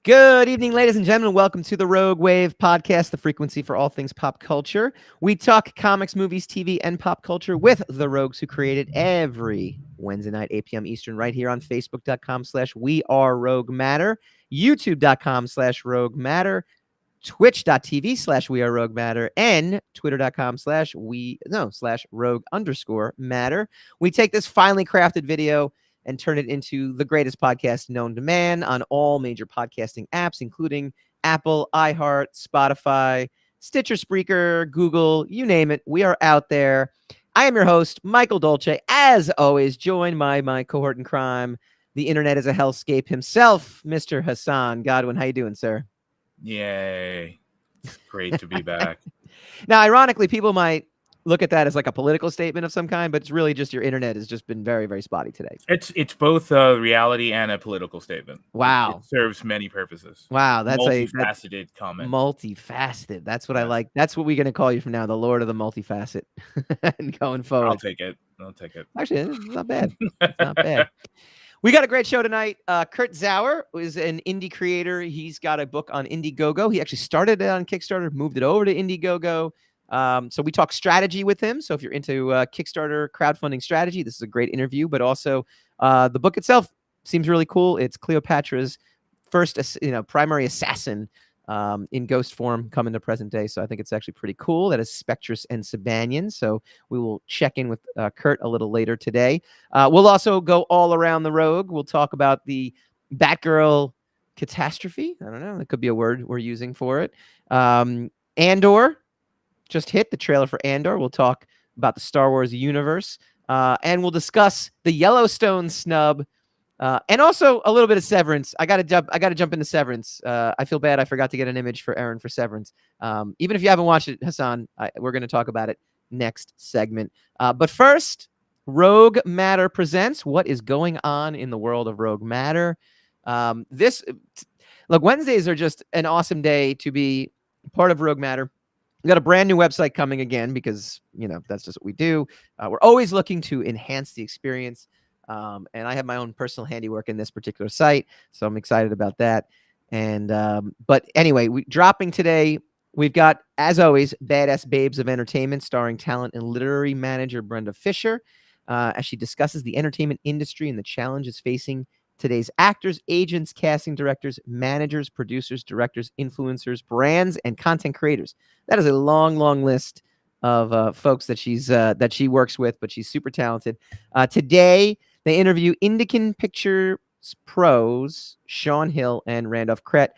Good evening, ladies and gentlemen. Welcome to the Rogue Wave podcast, the frequency for all things pop culture. We talk comics, movies, TV, and pop culture with the rogues who create it every Wednesday night, 8 p.m. Eastern, right here on Facebook.com/WeAreRogueMatter, YouTube.com/RogueMatter, Twitch.tv/WeAreRogueMatter, and Twitter.com/Rogue_Matter. We take this finely crafted video and turn it into the greatest podcast known to man on all major podcasting apps, including Apple, iHeart, Spotify, Stitcher, Spreaker, Google, you name it. We are out there. I am your host, Michael Dolce, as always, joined by my cohort in crime, the internet is a hellscape himself, Mr. Hassan Godwin. How you doing, sir? Yay. It's great to be back. Now, ironically, people might look at that as like a political statement of some kind, but it's really just your internet has just been very, very spotty today. It's both a reality and a political statement. Wow. It serves many purposes. Wow, that's multifaceted comment. Multifaceted. That's what I like. That's what we're going to call you from now, the Lord of the Multifacet. And going forward. I'll take it. Actually, it's not bad. It's not bad. We got a great show tonight. Kurt Zauer is an indie creator. He's got a book on Indiegogo. He actually started it on Kickstarter, moved it over to Indiegogo. So we talk strategy with him. So if you're into Kickstarter crowdfunding strategy, this is a great interview. But also, the book itself seems really cool. It's Cleopatra's first, primary assassin in ghost form coming to present day. So I think it's actually pretty cool. That is Spectress and Sabanion. So we will check in with Kurt a little later today. We'll also go all around the rogue. We'll talk about the Batgirl catastrophe. I don't know. That could be a word we're using for it. Andor just hit the trailer for Andor. We'll talk about the Star Wars universe. And we'll discuss the Yellowstone snub. And also a little bit of Severance. I gotta jump into Severance. I feel bad I forgot to get an image for Aaron for Severance. Even if you haven't watched it, Hassan, we're going to talk about it next segment. But first, Rogue Matter presents what is going on in the world of Rogue Matter. Look, Wednesdays are just an awesome day to be part of Rogue Matter. We got a brand new website coming again because, that's just what we do. We're always looking to enhance the experience. And I have my own personal handiwork in this particular site, so I'm excited about that. And but anyway, dropping today, we've got, as always, Badass Babes of Entertainment, starring talent and literary manager Brenda Fisher, as she discusses the entertainment industry and the challenges facing today's actors, agents, casting directors, managers, producers, directors, influencers, brands, and content creators. That is a long, long list of folks that she works with, but she's super talented. Today, they interview Indiegogo Pictures pros Sean Hill and Randolph Krett.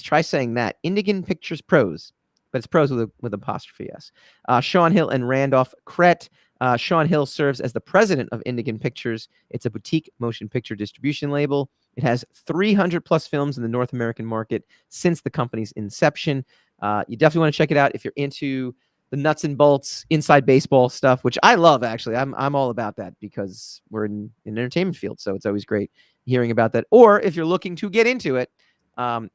Try saying that. Indiegogo Pictures pros, but it's pros with apostrophe S. Sean Hill and Randolph Krett. Sean Hill serves as the president of Indiegogo Pictures. It's a boutique motion picture distribution label. It has 300 plus films in the North American market since the company's inception. You definitely want to check it out if you're into the nuts and bolts inside baseball stuff, which I love, actually. I'm all about that because we're in an entertainment field, so it's always great hearing about that. Or if you're looking to get into it,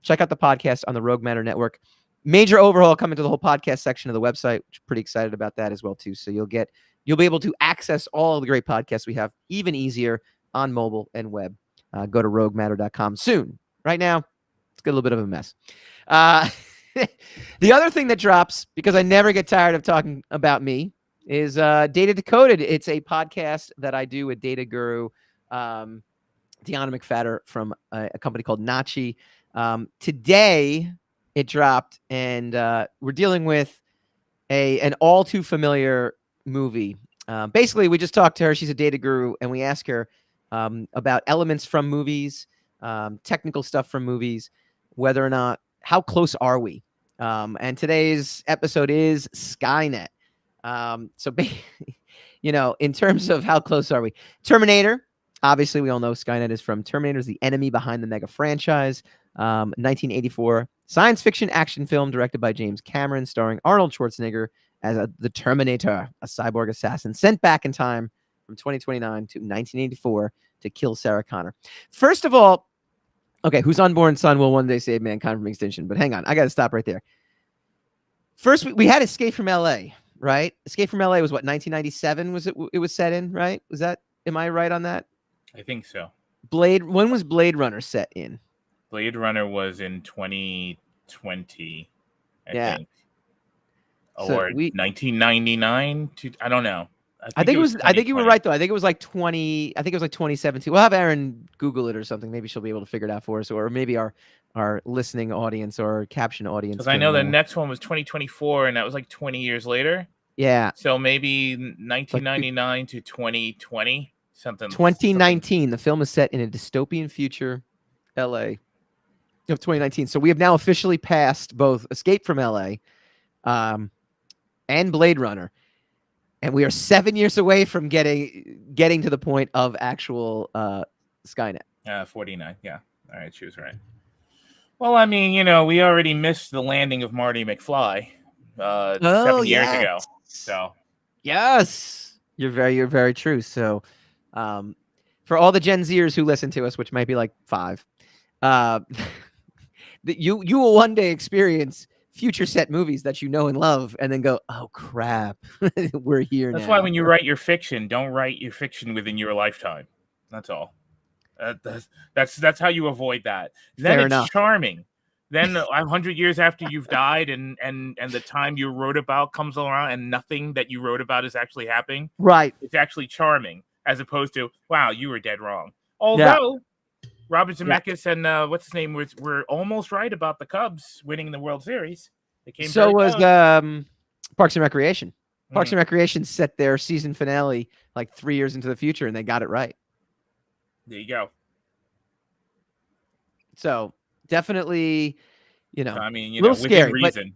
check out the podcast on the Rogue Matter Network. Major overhaul coming to the whole podcast section of the website, which I'm pretty excited about that as well, too. So you'll be able to access all of the great podcasts we have even easier on mobile and web. Go to roguematter.com soon. Right now, it's got a little bit of a mess. The other thing that drops, because I never get tired of talking about me, is Data Decoded. It's a podcast that I do with data guru Deanna McFadder from a company called Nachi. Today, it dropped, and we're dealing with an all too familiar movie. Basically, we just talked to her. She's a data guru, and we ask her about elements from movies, technical stuff from movies, whether or not, how close are we? And today's episode is Skynet. So, in terms of how close are we? Terminator, obviously we all know Skynet is from Terminator is the enemy behind the mega franchise. 1984 science fiction action film directed by James Cameron, starring Arnold Schwarzenegger as the Terminator, a cyborg assassin sent back in time from 2029 to 1984 to kill Sarah Connor. First of all, okay, whose unborn son will one day save mankind from extinction? But hang on, I got to stop right there. First, we had Escape from L.A., right? Escape from L.A. was what, 1997 was it? It was set in, right? Was that? Am I right on that? I think so. When was Blade Runner set in? Blade Runner was in 2020, I Yeah. think, So or 1999. I don't know. I think it was. I think you were 2020. right though. I think it was like 20. I think it was like 2017. We'll have Aaron Google it or something. Maybe she'll be able to figure it out for us, or maybe our listening audience or caption audience. Because I know the next one was 2024, and that was like 20 years later. Yeah. So maybe 1999 to 2020, something. 2019. The film is set in a dystopian future, LA, of 2019. So we have now officially passed both Escape from LA, and Blade Runner. And we are 7 years away from getting to the point of actual Skynet. 49. Yeah. All right. She was right. Well, I mean, we already missed the landing of Marty McFly 7 years ago. So yes, you're very true. So for all the Gen Zers who listen to us, which might be like 5, you will one day experience future set movies that you know and love, and then go, oh crap, we're here. That's now. why when you write your fiction, don't write your fiction within your lifetime. That's all. That's how you avoid that. Then Fair it's enough. charming. Then 100 years after you've died, and the time you wrote about comes around, and nothing that you wrote about is actually happening. Right. It's actually charming, as opposed to, wow, you were dead wrong. Although Robert Zemeckis and what's his name were almost right about the Cubs winning the World Series. They came so was close. Parks and Recreation. Parks and Recreation set their season finale like 3 years into the future, and they got it right. There you go. So definitely, I mean, a little scary. Reason.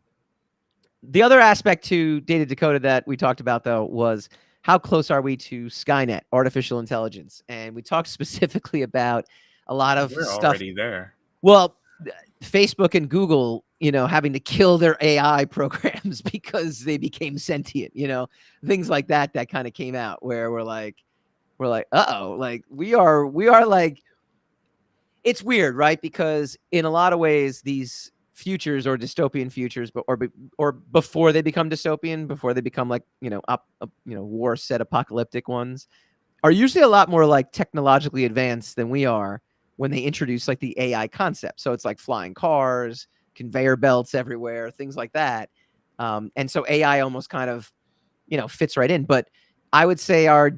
But the other aspect to Data Decoded that we talked about, though, was how close are we to Skynet, artificial intelligence? And we talked specifically about a lot of We're stuff. Already there. Well, Facebook and Google, having to kill their AI programs because they became sentient, things like that kind of came out where we're like, uh-oh, like we are like, it's weird, right? Because in a lot of ways, these futures or dystopian futures, or before they become dystopian, before they become like, war set apocalyptic ones, are usually a lot more like technologically advanced than we are when they introduce like the AI concept. So it's like flying cars, conveyor belts everywhere, things like that. And so AI almost kind of, fits right in. But I would say our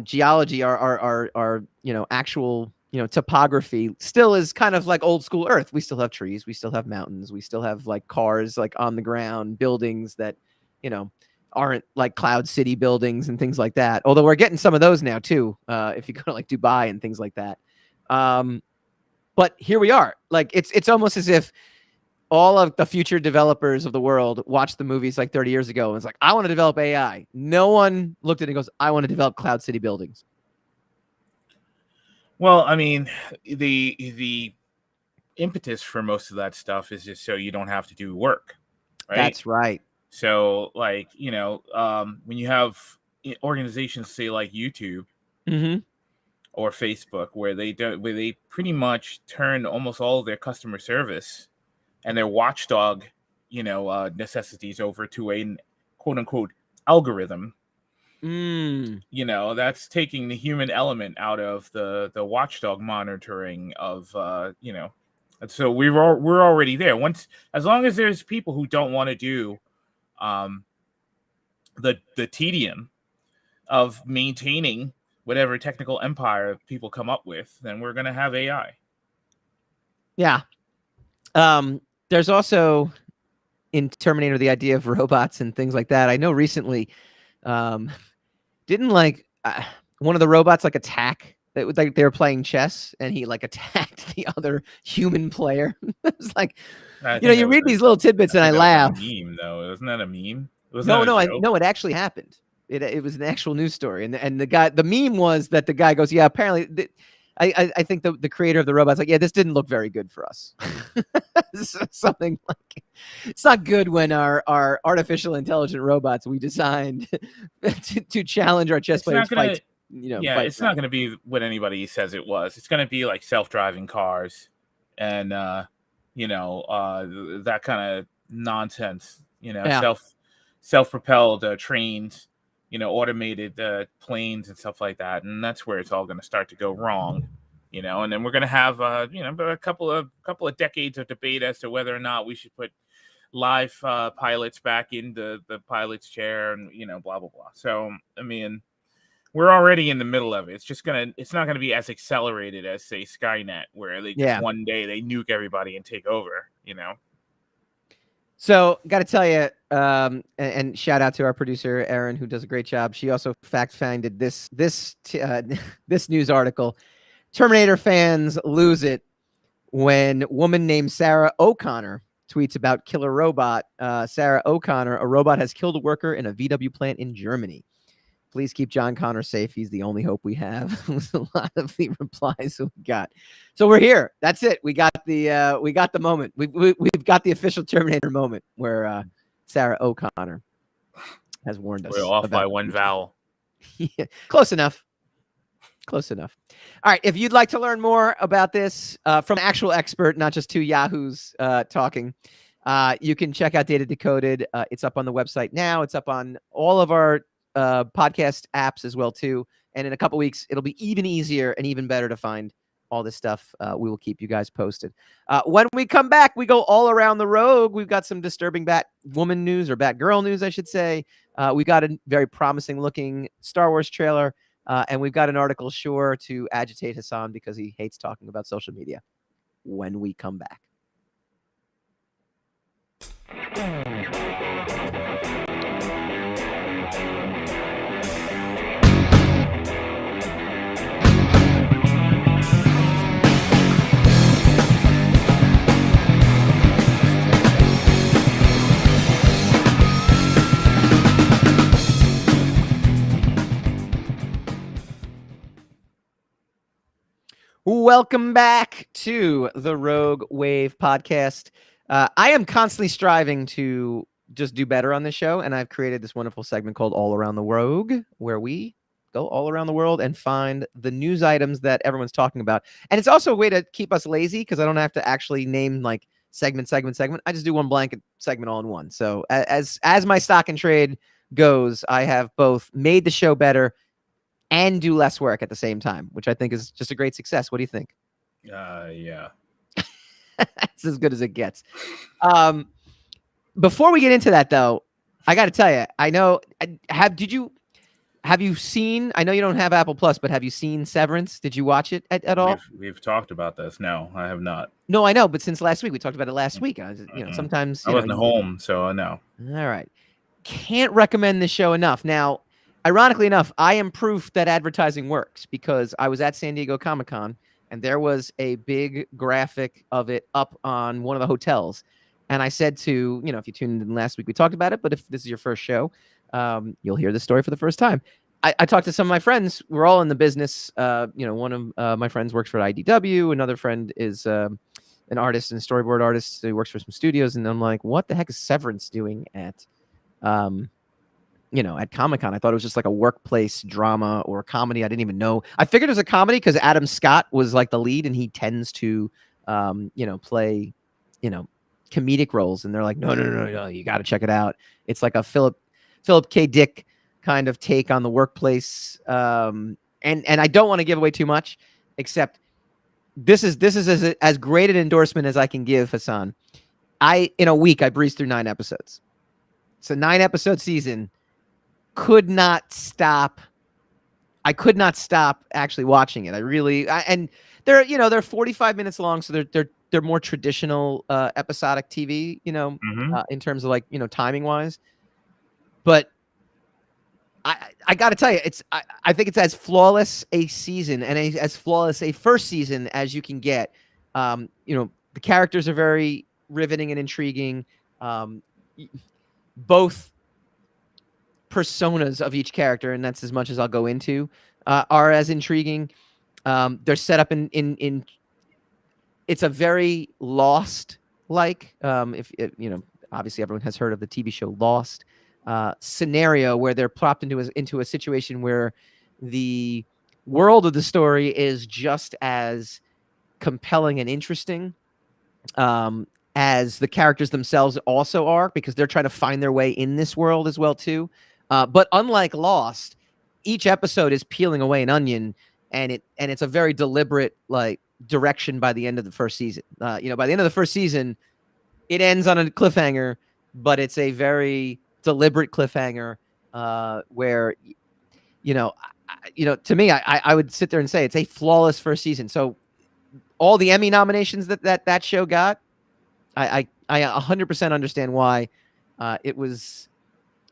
geology, our actual, topography still is kind of like old school Earth. We still have trees, we still have mountains, we still have like cars like on the ground, buildings that, aren't like Cloud City buildings and things like that. Although we're getting some of those now too, if you go to like Dubai and things like that. But here we are. Like it's almost as if all of the future developers of the world watched the movies like 30 years ago and it's like, I want to develop AI. No one looked at it and goes, I want to develop Cloud City buildings. Well, I mean, the impetus for most of that stuff is just so you don't have to do work, right? That's right. So, like, when you have organizations, say like YouTube or Facebook, where they pretty much turn almost all of their customer service and their watchdog, necessities over to a quote unquote algorithm. That's taking the human element out of the watchdog monitoring of so we're already there. As long as there's people who don't want to do the tedium of maintaining whatever technical empire people come up with, then we're going to have AI. Yeah. There's also in Terminator the idea of robots and things like that. I know recently didn't like one of the robots like attack. It was like they were playing chess and he like attacked the other human player. It was like, you read these little tidbits and I laugh. Meme though, wasn't that a meme? No, it actually happened. It was an actual news story, and the meme was that the guy goes, yeah, apparently, I think the creator of the robot's like, yeah, this didn't look very good for us. Something like, it's not good when our artificial intelligent robots we designed to challenge our chess players fights. It's not going to be what anybody says it was. It's going to be like self-driving cars and that kind of nonsense. Self-propelled trains, automated planes and stuff like that, and that's where it's all going to start to go wrong. you know, and then we're going to have, you know, a couple of decades of debate as to whether or not we should put live pilots back in the pilot's chair and, you know, blah, blah, blah. So, I mean, we're already in the middle of it. It's not going to be as accelerated as, say, Skynet, where they just one day they nuke everybody and take over, you know? So, got to tell you, and shout out to our producer Erin, who does a great job. She also fact-finded this news article. Terminator fans lose it when woman named Sarah O'Connor tweets about killer robot. Sarah O'Connor, a robot has killed a worker in a VW plant in Germany. Please keep John Connor safe. He's the only hope we have. Was a lot of the replies we got. So we're here. That's it. We got the moment. We've got the official Terminator moment where Sarah O'Connor has warned us. We're off by one vowel. Yeah, close enough. Close enough. All right. If you'd like to learn more about this from an actual expert, not just two yahoos talking, you can check out Data Decoded. It's up on the website now. It's up on all of our podcast apps as well too, and in a couple weeks it'll be even easier and even better to find all this stuff. We will keep you guys posted. When we come back, we go all around the Rogue. We've got some disturbing Batwoman news, or Batgirl news, I should say. We got a very promising looking Star Wars trailer, and we've got an article sure to agitate Hassan because he hates talking about social media. When we come back. Welcome back to the Rogue Wave podcast. I am constantly striving to just do better on this show, and I've created this wonderful segment called All Around the Rogue, where we go all around the world and find the news items that everyone's talking about. And it's also a way to keep us lazy because I don't have to actually name like segment. I just do one blanket segment all in one. So as my stock and trade goes, I have both made the show better and do less work at the same time, which I think is just a great success. What do you think? Yeah. It's as good as it gets. Before we get into that, though, I got to tell you, I know. Have you seen? I know you don't have Apple Plus, but have you seen Severance? Did you watch it at all? We've talked about this. No, I have not. No, I know, but since last week, we talked about it last week. Sometimes I wasn't home, so no. All right, can't recommend this show enough. Now, ironically enough, I am proof that advertising works because I was at San Diego Comic-Con and there was a big graphic of it up on one of the hotels. And I said to, if you tuned in last week, we talked about it, but if this is your first show, you'll hear the story for the first time. I talked to some of my friends. We're all in the business. One of my friends works for IDW. Another friend is an artist and storyboard artist. So he works for some studios. And I'm like, what the heck is Severance doing at Comic-Con? I thought it was just like a workplace drama or a comedy. I didn't even know. I figured it was a comedy because Adam Scott was like the lead and he tends to, play, comedic roles. And they're like, no, you got to check it out. It's like a Philip K. Dick kind of take on the workplace. And I don't want to give away too much, except this is as great an endorsement as I can give, Hassan. In a week, I breezed through 9 episodes. It's a 9-episode season. Could not stop. I could not stop actually watching it. And they're 45 minutes long, so they're more traditional episodic TV, in terms of timing wise. But I got to tell you, I think it's as flawless a season and as flawless a first season as you can get. The characters are very riveting and intriguing. Both personas of each character, and that's as much as I'll go into, are as intriguing. They're set up in it's a very Lost if obviously everyone has heard of the TV show Lost, scenario where they're plopped into a situation where the world of the story is just as compelling and interesting as the characters themselves also are, because they're trying to find their way in this world as well too. But unlike Lost, each episode is peeling away an onion and it's a very deliberate like direction by the end of the first season. By the end of the first season, it ends on a cliffhanger, but it's a very deliberate cliffhanger where to me, I would sit there and say it's a flawless first season. So all the Emmy nominations that show got, I 100% understand why it was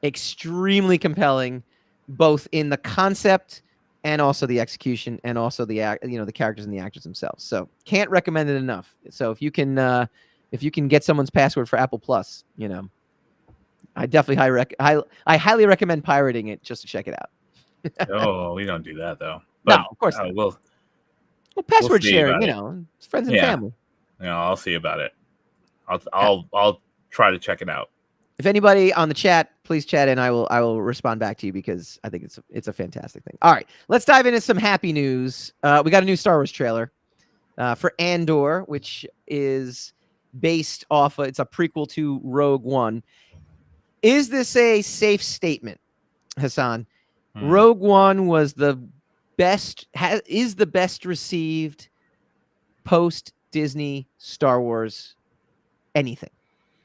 extremely compelling, both in the concept and also the execution, and also the characters and the actors themselves. So can't recommend it enough. So if you can get someone's password for Apple Plus, I definitely I highly recommend pirating it just to check it out. Oh, we don't do that though. But, no, of course not. Well, password sharing, it's friends and family. I'll see about it. I'll try to check it out. If anybody on the chat, please chat in. I will respond back to you because I think it's a fantastic thing. All right, let's dive into some happy news. We got a new Star Wars trailer for Andor, which is based off. It's a prequel to Rogue One. Is this a safe statement, Hassan? Rogue One was the best received post Disney Star Wars anything,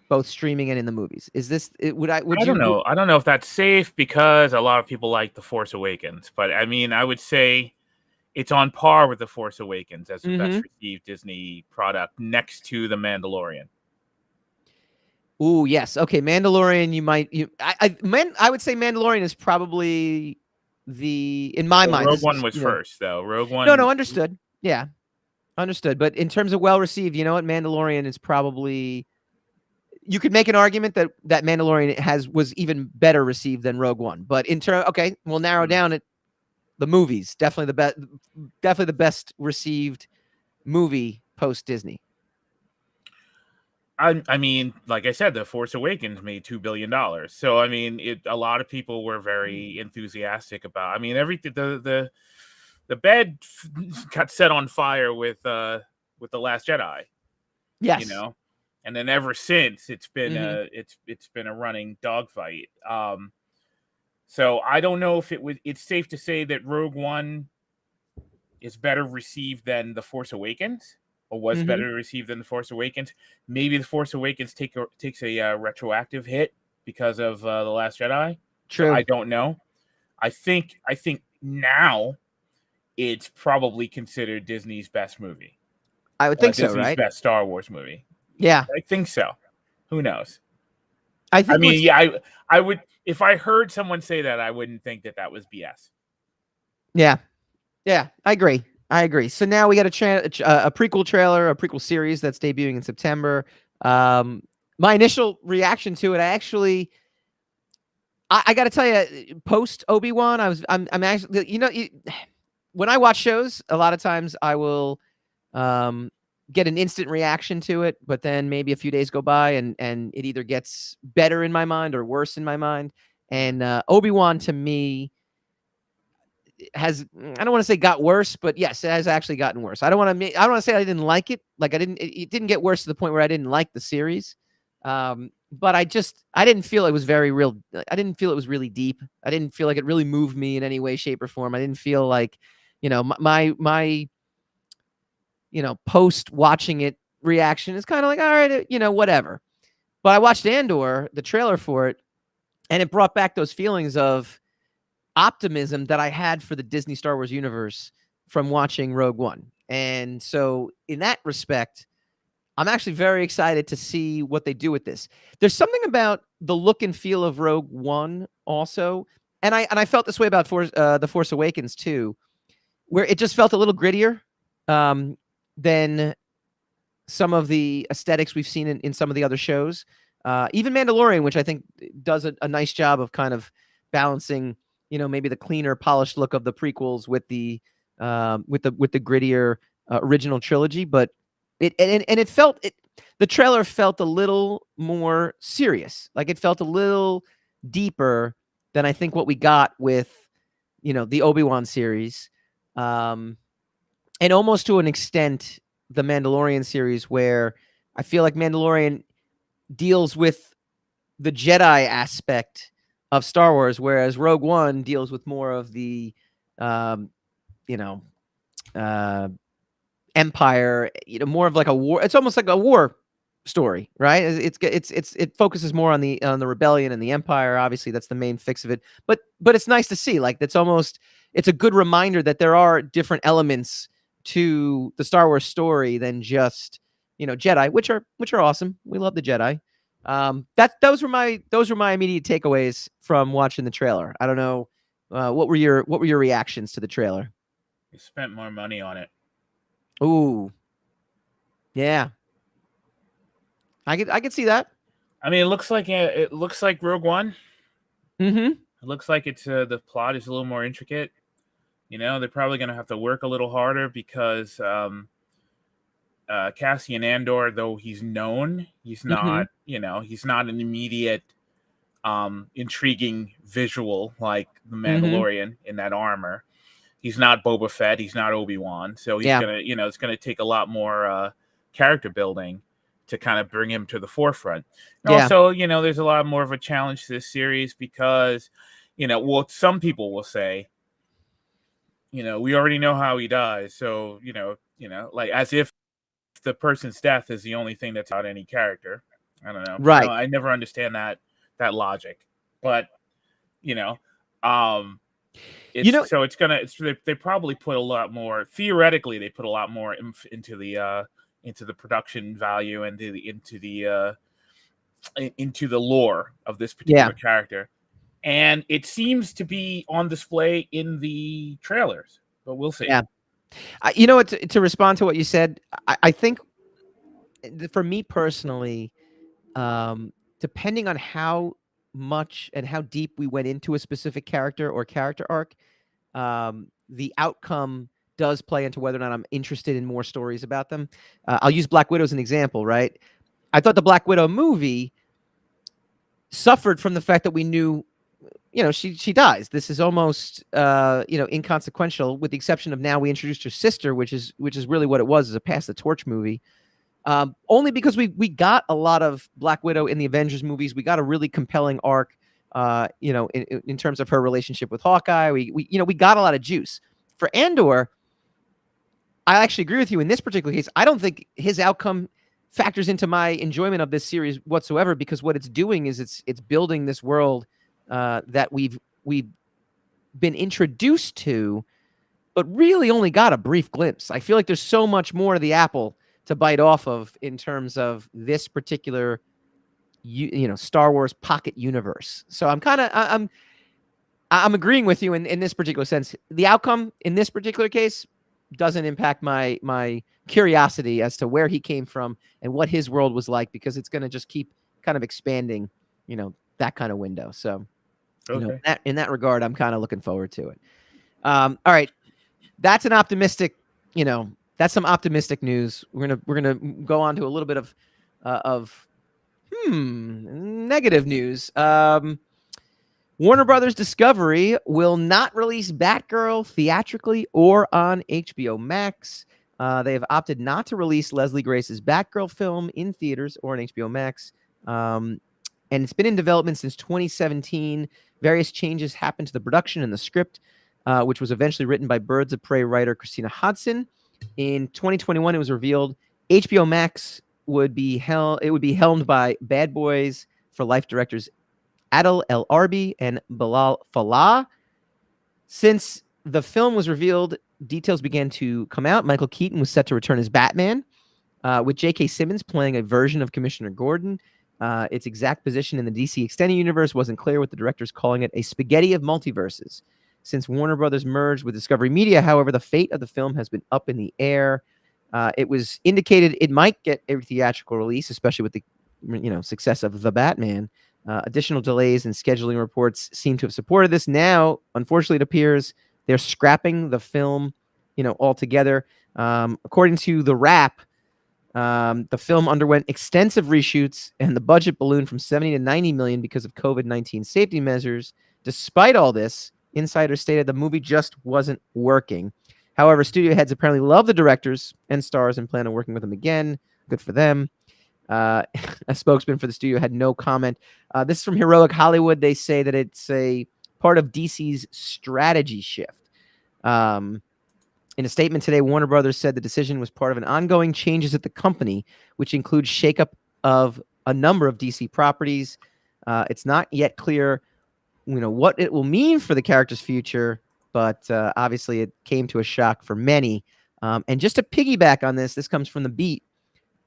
both streaming and in the movies. Is this I don't know. I don't know if that's safe because a lot of people like The Force Awakens, but I mean, I would say it's on par with The Force Awakens as the best received Disney product next to The Mandalorian. Ooh, yes. Okay, Mandalorian. I would say Mandalorian is probably in my mind. Rogue One was first, though. Rogue One. No, understood. Yeah, understood. But in terms of well received, Mandalorian is probably. You could make an argument that Mandalorian was even better received than Rogue One. But we'll narrow down it. The movies definitely the best received movie post Disney. I mean, like I said, The Force Awakens made $2 billion. So, I mean, a lot of people were very enthusiastic about. I mean, everything. The bed got set on fire with The Last Jedi. Yes. And then ever since it's been it's been a running dogfight. So I don't know if it's safe to say that Rogue One is better received than The Force Awakens. Or was better received than The Force Awakens. Maybe The Force Awakens takes a retroactive hit because of The Last Jedi. True. So I don't know. I think now it's probably considered Disney's best movie. I would think so, Disney's right? best Star Wars movie. Yeah, I think so. Who knows? I would. If I heard someone say that, I wouldn't think that was BS. Yeah, I agree. So now we got a prequel trailer, a prequel series that's debuting in September. My initial reaction to it, I got to tell you, post Obi-Wan, I'm actually, when I watch shows, a lot of times I will get an instant reaction to it, but then maybe a few days go by and it either gets better in my mind or worse in my mind. And Obi-Wan to me I don't want to say got worse, but yes, it has actually gotten worse. I don't want to say I didn't like it. Like it didn't get worse to the point where I didn't like the series. But I didn't feel it was very real. I didn't feel it was really deep. I didn't feel like it really moved me in any way, shape, or form. I didn't feel like, my post watching it reaction is kind of like, all right, whatever. But I watched Andor, the trailer for it, and it brought back those feelings of optimism that I had for the Disney Star Wars universe from watching Rogue One. And so in that respect, I'm actually very excited to see what they do with this. There's something about the look and feel of Rogue One also. And I felt this way about The Force Awakens too, where it just felt a little grittier than some of the aesthetics we've seen in some of the other shows. Even Mandalorian, which I think does a nice job of kind of balancing, maybe the cleaner, polished look of the prequels with the grittier original trilogy. But the trailer felt a little more serious. Like it felt a little deeper than I think what we got with, the Obi-Wan series. And almost to an extent, the Mandalorian series, where I feel like Mandalorian deals with the Jedi aspect of Star Wars, whereas Rogue One deals with more of the, Empire, more of like a war. It's almost like a war story, right? It focuses more on the rebellion and the Empire. Obviously, that's the main fix of it. But it's nice to see, like, it's a good reminder that there are different elements to the Star Wars story than just Jedi, which are awesome. We love the Jedi. Those were my immediate takeaways from watching the trailer. I don't know, what were your reactions to the trailer? You spent more money on it. Ooh, yeah, I could see that. I mean, it looks like Rogue One. Mm-hmm. It looks like it's the plot is a little more intricate. They're probably going to have to work a little harder because Cassian Andor, though he's known, he's not, he's not an immediate intriguing visual like the Mandalorian in that armor. He's not Boba Fett. He's not Obi-Wan. So he's gonna, it's gonna take a lot more character building to kind of bring him to the forefront. Also, there's a lot more of a challenge to this series because, some people will say, we already know how he dies. So, like as if the person's death is the only thing that's out any character. I don't know. Right. I never understand that logic, but so they probably put a lot more, theoretically they put a lot more into the production value and into the lore of this particular character, and it seems to be on display in the trailers, but we'll see. To respond to what you said, I think for me personally, depending on how much and how deep we went into a specific character or character arc, the outcome does play into whether or not I'm interested in more stories about them. I'll use Black Widow as an example, right? I thought the Black Widow movie suffered from the fact that we knew, she dies. This is almost, inconsequential, with the exception of now we introduced her sister, which is really what it was, as a pass the torch movie. Only because we got a lot of Black Widow in the Avengers movies. We got a really compelling arc, in terms of her relationship with Hawkeye. We got a lot of juice. For Andor, I actually agree with you in this particular case. I don't think his outcome factors into my enjoyment of this series whatsoever, because what it's doing is it's building this world that we've been introduced to, but really only got a brief glimpse. I feel like there's so much more to the apple to bite off of in terms of this particular Star Wars pocket universe. So I'm agreeing with you in this particular sense. The outcome in this particular case doesn't impact my curiosity as to where he came from and what his world was like, because it's going to just keep kind of expanding, that kind of window. So, in that regard, I'm kind of looking forward to it. All right. That's an optimistic, that's some optimistic news. We're gonna go on to a little bit of negative news. Warner Brothers Discovery will not release Batgirl theatrically or on HBO Max. They have opted not to release Leslie Grace's Batgirl film in theaters or on HBO Max. And it's been in development since 2017. Various changes happened to the production and the script, which was eventually written by Birds of Prey writer Christina Hodson. In 2021, it was revealed HBO Max would be helmed by Bad Boys for Life directors Adil El Arbi and Bilal Fallah. Since the film was revealed, details began to come out. Michael Keaton was set to return as Batman, with J.K. Simmons playing a version of Commissioner Gordon. Its exact position in the DC Extended Universe wasn't clear, with the directors calling it a spaghetti of multiverses. Since Warner Brothers merged with Discovery Media, however, the fate of the film has been up in the air. It was indicated it might get a theatrical release, especially with the success of The Batman. Additional delays and scheduling reports seem to have supported this. Now, unfortunately, it appears they're scrapping the film, altogether. According to The Wrap, the film underwent extensive reshoots and the budget ballooned from 70 to 90 million because of COVID-19 safety measures. Despite all this, insiders stated the movie just wasn't working. However, studio heads apparently love the directors and stars and plan on working with them again. Good for them. A spokesman for the studio had no comment. This is from Heroic Hollywood. They say that it's a part of DC's strategy shift. In a statement today, Warner Brothers said the decision was part of an ongoing changes at the company, which includes shakeup of a number of DC properties. It's not yet clear, what it will mean for the character's future, but obviously it came to a shock for many. And just to piggyback on this comes from The Beat.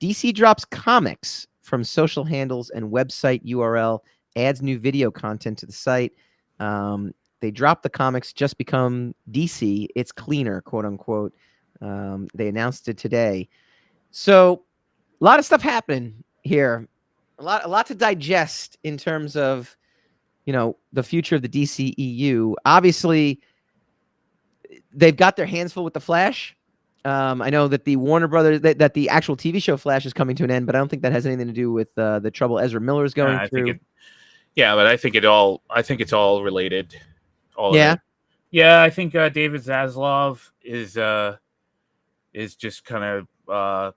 DC drops comics from social handles and website URL, adds new video content to the site. They drop the comics, just become DC. It's cleaner, quote unquote. They announced it today. So a lot of stuff happening here. A lot to digest in terms of, the future of the DCEU. Obviously, they've got their hands full with the Flash. I know that the Warner Brothers, that the actual TV show Flash is coming to an end, but I don't think that has anything to do with the trouble Ezra Miller is going through. But I think it's all related. Yeah. Yeah, I think David Zaslav is just kind of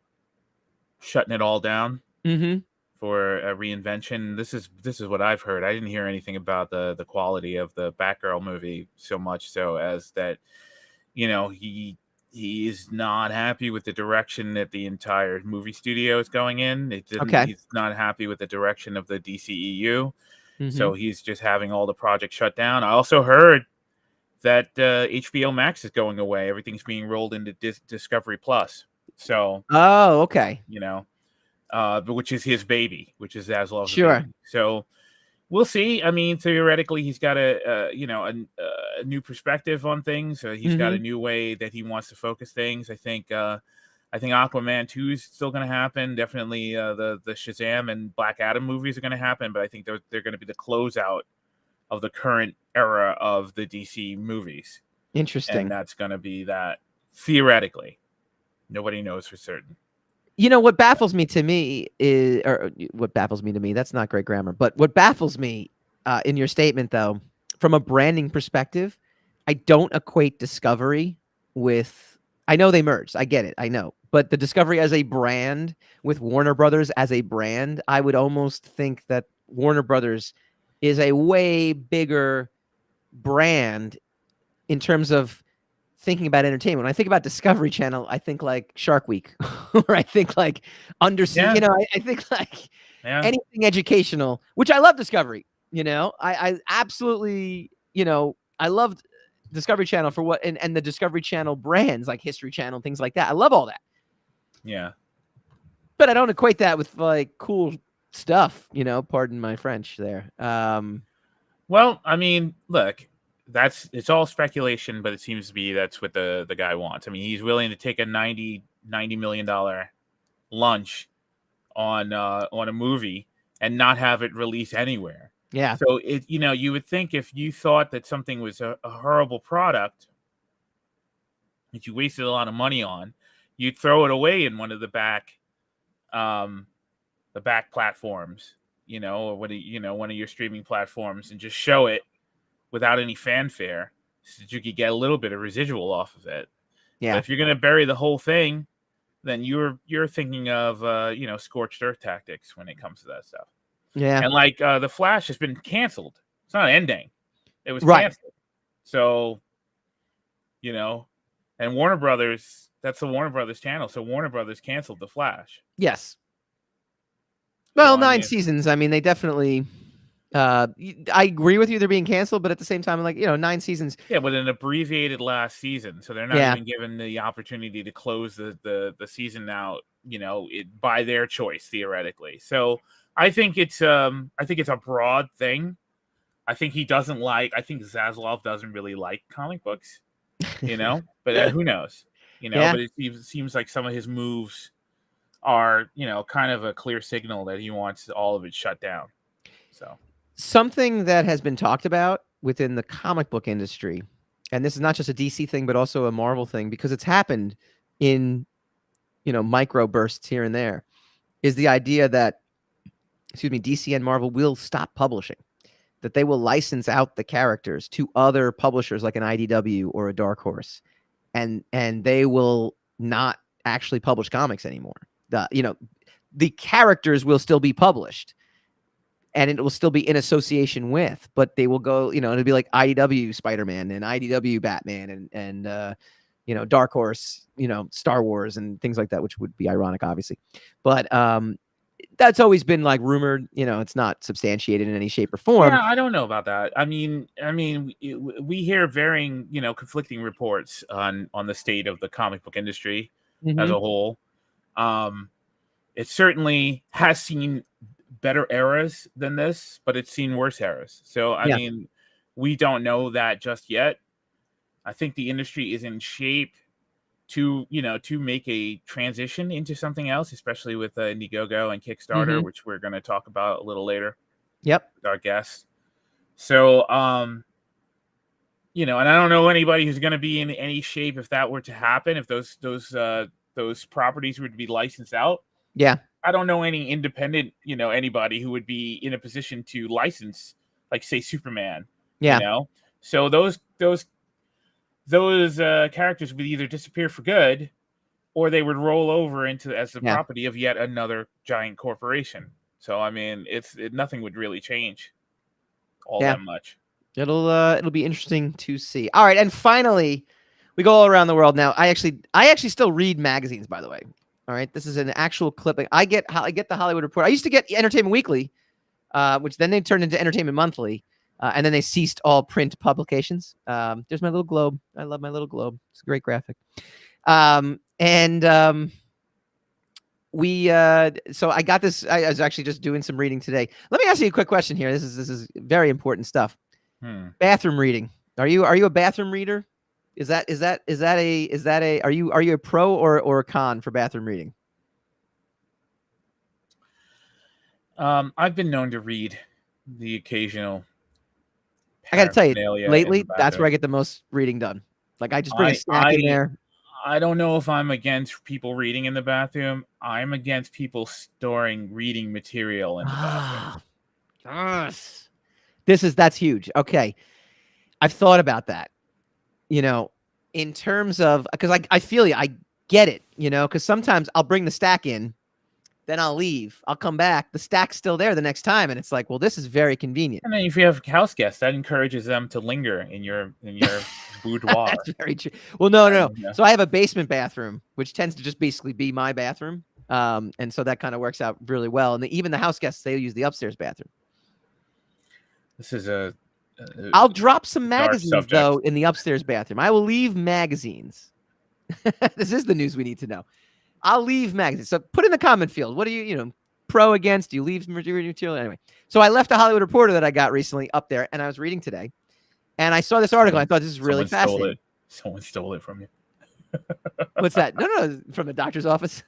shutting it all down for a reinvention. This is what I've heard. I didn't hear anything about the quality of the Batgirl movie so much so as that, he is not happy with the direction that the entire movie studio is going in. He's not happy with the direction of the DCEU. So he's just having all the projects shut down. I also heard that HBO Max is going away. Everything's being rolled into Discovery Plus. So, okay. Which is his baby, which is Zaslav's sure. baby. So we'll see. I mean, theoretically, he's got a new perspective on things. He's got a new way that he wants to focus things. I think Aquaman 2 is still going to happen. Definitely the Shazam and Black Adam movies are going to happen, but I think they're going to be the closeout of the current era of the DC movies. Interesting. And that's going to be that, theoretically. Nobody knows for certain. What baffles me to me is, or what baffles me to me, that's not great grammar, but what baffles me in your statement, though, from a branding perspective, I don't equate Discovery with, I know they merged, I get it, I know, but the Discovery as a brand with Warner Brothers as a brand, I would almost think that Warner Brothers is a way bigger brand in terms of thinking about entertainment. When I think about Discovery Channel, I think like Shark Week, or I think like Undersea. I think like anything educational, which I love Discovery. I absolutely, I loved Discovery Channel for what, and the Discovery Channel brands like History Channel, things like that. I love all that. Yeah, but I don't equate that with like cool stuff. Pardon my French there. Well, I mean, look. It's all speculation, but it seems to be that's what the guy wants. I mean, he's willing to take a $90 million lunch on a movie and not have it released anywhere. Yeah. So you would think if you thought that something was a horrible product that you wasted a lot of money on, you'd throw it away in one of the back platforms, or one of your streaming platforms, and just show it without any fanfare, so that you could get a little bit of residual off of it. Yeah. But if you're going to bury the whole thing, then you're thinking of scorched earth tactics when it comes to that stuff. Yeah. And like the Flash has been canceled. It's not ending. It was canceled. So, and Warner Brothers, that's the Warner Brothers channel. So Warner Brothers canceled the Flash. Yes. Well, 9 seasons. I mean, they definitely. I agree with you, they're being canceled, but at the same time, like 9 seasons. Yeah, but an abbreviated last season, so they're not even given the opportunity to close the season out. By their choice, theoretically. So I think it's a broad thing. I think Zaslav doesn't really like comic books, but who knows? But it seems like some of his moves are kind of a clear signal that he wants all of it shut down. So. Something that has been talked about within the comic book industry, and this is not just a DC thing, but also a Marvel thing, because it's happened in, micro bursts here and there, is the idea that, DC and Marvel will stop publishing, that they will license out the characters to other publishers like an IDW or a Dark Horse, and they will not actually publish comics anymore. The characters will still be published, and it will still be in association with, but they will go, it'll be like IDW Spider-Man and IDW Batman and Dark Horse, Star Wars and things like that, which would be ironic, obviously. But that's always been like rumored. It's not substantiated in any shape or form. Yeah, I don't know about that. I mean, we hear varying, conflicting reports on the state of the comic book industry as a whole. It certainly has seen better eras than this, but it's seen worse eras. So, I mean, we don't know that just yet. I think the industry is in shape to make a transition into something else, especially with Indiegogo and Kickstarter, which we're going to talk about a little later. Yep. With our guests. So, and I don't know anybody who's going to be in any shape if that were to happen, if those properties were to be licensed out. Yeah. I don't know any independent, anybody who would be in a position to license, like, say, Superman. Yeah. So those characters would either disappear for good, or they would roll over as the property of yet another giant corporation. So, I mean, nothing would really change all that much. It'll be interesting to see. All right, and finally, we go all around the world now. I actually still read magazines, by the way. All right, this is an actual clipping. I get the Hollywood Reporter. I used to get Entertainment Weekly, which then they turned into Entertainment Monthly, and then they ceased all print publications. There's my little globe. I love my little globe. It's a great graphic. So I got this. I was actually just doing some reading today. Let me ask you a quick question here. This is very important stuff. Bathroom reading. Are you a bathroom reader? Are you a pro or a con for bathroom reading? I've been known to read the occasional. I got to tell you, lately that's where I get the most reading done. Like, I just bring a snack in there. I don't know if I'm against people reading in the bathroom. I'm against people storing reading material in the bathroom. Gosh. That's huge. Okay. I've thought about that, in terms of, because I feel you, I get it, because sometimes I'll bring the stack in, then I'll leave, I'll come back, the stack's still there the next time, and it's like, well, this is very convenient. And then if you have house guests, that encourages them to linger in your boudoir. That's very true. Well, no. So I have a basement bathroom, which tends to just basically be my bathroom, and so that kind of works out really well. And even the house guests, they use the upstairs bathroom. This is I'll drop some magazines, though, in the upstairs bathroom. I will leave magazines. This is the news we need to know. I'll leave magazines. So put in the comment field. What do you, pro, against? Do you leave material? Anyway, so I left a Hollywood Reporter that I got recently up there, and I was reading today, and I saw this article. And I thought this is really fascinating. Someone stole it from you. What's that? No, from the doctor's office.